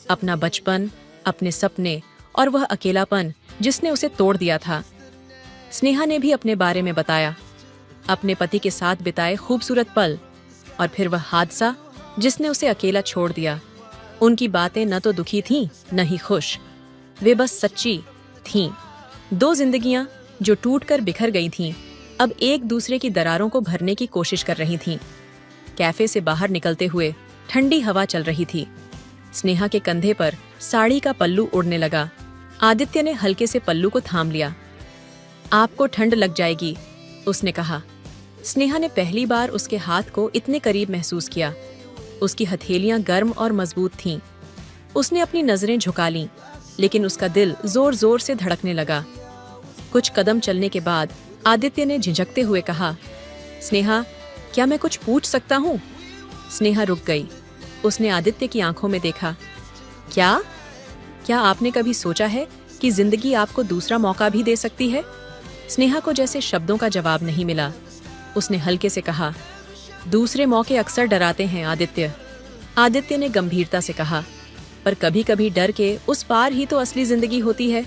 अपना बचपन, अपने सपने और वह अकेलापन जिसने उसे तोड़ दिया था। स्नेहा ने भी अपने बारे में बताया, अपने पति के साथ बिताए खूबसूरत पल और फिर वह हादसा जिसने उसे अकेला छोड़ दिया। उनकी बातें न तो दुखी थीं, न ही खुश। वे बस सच्ची थीं। दो जिंदगियां जो टूटकर बिखर गई थीं, अब एक दूसरे की दरारों को भरने की कोशिश कर रही थीं। कैफे से बाहर निकलते हुए ठंडी हवा चल रही थी। स्नेहा के कंधे पर साड़ी का पल्लू उड़ने लगा। आदित्य ने हल्के से पल्लू को थाम लिया। आपको ठंड लग जाएगी, उसने कहा। स्नेहा ने पहली बार उसके हाथ को इतने करीब महसूस किया। उसकी हथेलियां गर्म और मजबूत थीं। उसने अपनी नजरें झुका लीं, लेकिन उसका दिल जोर जोर से धड़कने लगा। कुछ कदम चलने के बाद आदित्य ने झिझकते हुए कहा, स्नेहा, क्या मैं कुछ पूछ सकता हूँ? स्नेहा रुक गई। उसने आदित्य की आंखों में देखा। क्या? क्या आपने कभी सोचा है कि जिंदगी आपको दूसरा मौका भी दे सकती है? स्नेहा को जैसे शब्दों का जवाब नहीं मिला। उसने हल्के से कहा, दूसरे मौके अक्सर डराते हैं आदित्य। आदित्य ने गंभीरता से कहा, पर कभी कभी डर के उस पार ही तो असली जिंदगी होती है।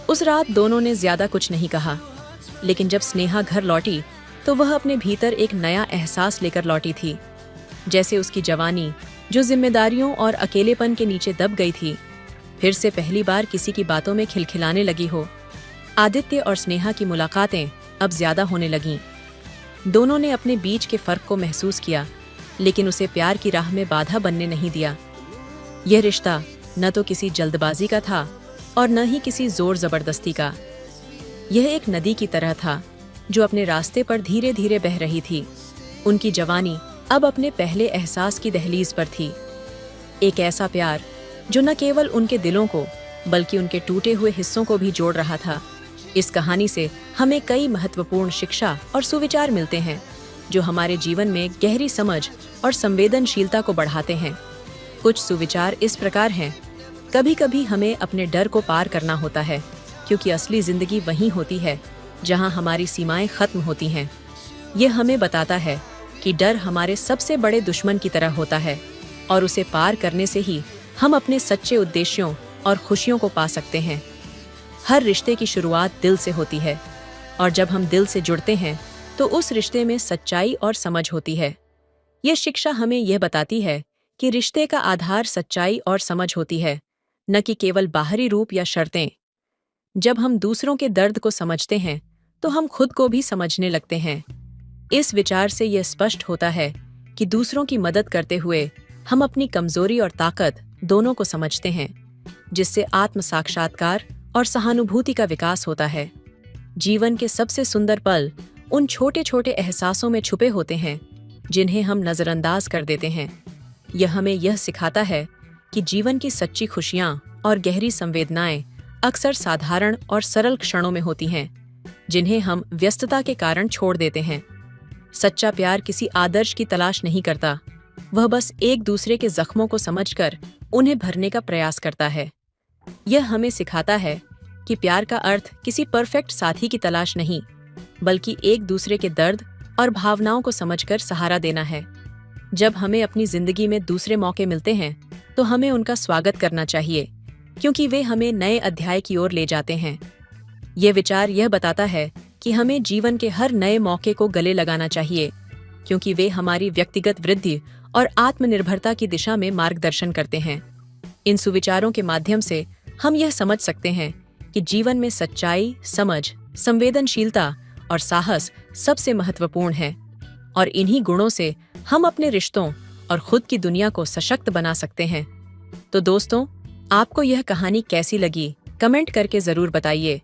उस रात दोनों ने ज्यादा कुछ नहीं कहा, लेकिन जब स्नेहा घर लौटी तो वह अपने भीतर एक नया एहसास लेकर लौटी थी। जैसे उसकी जवानी, जो जिम्मेदारियों और अकेलेपन के नीचे दब गई थी, फिर से पहली बार किसी की बातों में खिलखिलाने लगी हो। आदित्य और स्नेहा की मुलाकातें अब ज्यादा होने लगीं। दोनों ने अपने बीच के फर्क को महसूस किया, लेकिन उसे प्यार की राह में बाधा बनने नहीं दिया। यह रिश्ता न तो किसी जल्दबाजी का था और न ही किसी जोर जबरदस्ती का। यह एक नदी की तरह था जो अपने रास्ते पर धीरे धीरे बह रही थी। उनकी जवानी अब अपने पहले एहसास की दहलीज पर थी। एक ऐसा प्यार जो न केवल उनके दिलों को बल्कि उनके टूटे हुए हिस्सों को भी जोड़ रहा था। इस कहानी से हमें कई महत्वपूर्ण शिक्षा और सुविचार मिलते हैं जो हमारे जीवन में गहरी समझ और संवेदनशीलता को बढ़ाते हैं। कुछ सुविचार इस प्रकार हैं। कभी कभी हमें अपने डर को पार करना होता है, क्योंकि असली जिंदगी वहीं होती है जहां हमारी सीमाएं खत्म होती हैं। यह हमें बताता है कि डर हमारे सबसे बड़े दुश्मन की तरह होता है और उसे पार करने से ही हम अपने सच्चे उद्देश्यों और खुशियों को पा सकते हैं। हर रिश्ते की शुरुआत दिल से होती है, और जब हम दिल से जुड़ते हैं तो उस रिश्ते में सच्चाई और समझ होती है। यह शिक्षा हमें यह बताती है कि रिश्ते का आधार सच्चाई और समझ होती है, न कि केवल बाहरी रूप या शर्तें। जब हम दूसरों के दर्द को समझते हैं तो हम खुद को भी समझने लगते हैं। इस विचार से यह स्पष्ट होता है कि दूसरों की मदद करते हुए हम अपनी कमजोरी और ताकत दोनों को समझते हैं, जिससे आत्म साक्षात्कार और सहानुभूति का विकास होता है। जीवन के सबसे सुंदर पल उन छोटे छोटे एहसासों में छुपे होते हैं जिन्हें हम नजरअंदाज कर देते हैं। यह हमें यह सिखाता है कि जीवन की सच्ची खुशियां और गहरी संवेदनाएं अक्सर साधारण और सरल क्षणों में होती हैं, जिन्हें हम व्यस्तता के कारण छोड़ देते हैं। सच्चा प्यार किसी आदर्श की तलाश नहीं करता, वह बस एक दूसरे के जख्मों को समझकर उन्हें भरने का प्रयास करता है। यह हमें सिखाता है कि प्यार का अर्थ किसी परफेक्ट साथी की तलाश नहीं, बल्कि एक दूसरे के दर्द और भावनाओं को समझकर सहारा देना है। जब हमें अपनी जिंदगी में दूसरे मौके मिलते हैं तो हमें उनका स्वागत करना चाहिए, क्योंकि वे हमें नए अध्याय की ओर ले जाते हैं। यह विचार यह बताता है कि हमें जीवन के हर नए मौके को गले लगाना चाहिए, क्योंकि वे हमारी व्यक्तिगत वृद्धि और आत्मनिर्भरता की दिशा में मार्गदर्शन करते हैं। इन सुविचारों के माध्यम से हम यह समझ सकते हैं कि जीवन में सच्चाई, समझ, संवेदनशीलता और साहस सबसे महत्वपूर्ण है, और इन्हीं गुणों से हम अपने रिश्तों और खुद की दुनिया को सशक्त बना सकते हैं। तो दोस्तों, आपको यह कहानी कैसी लगी? कमेंट करके जरूर बताइए।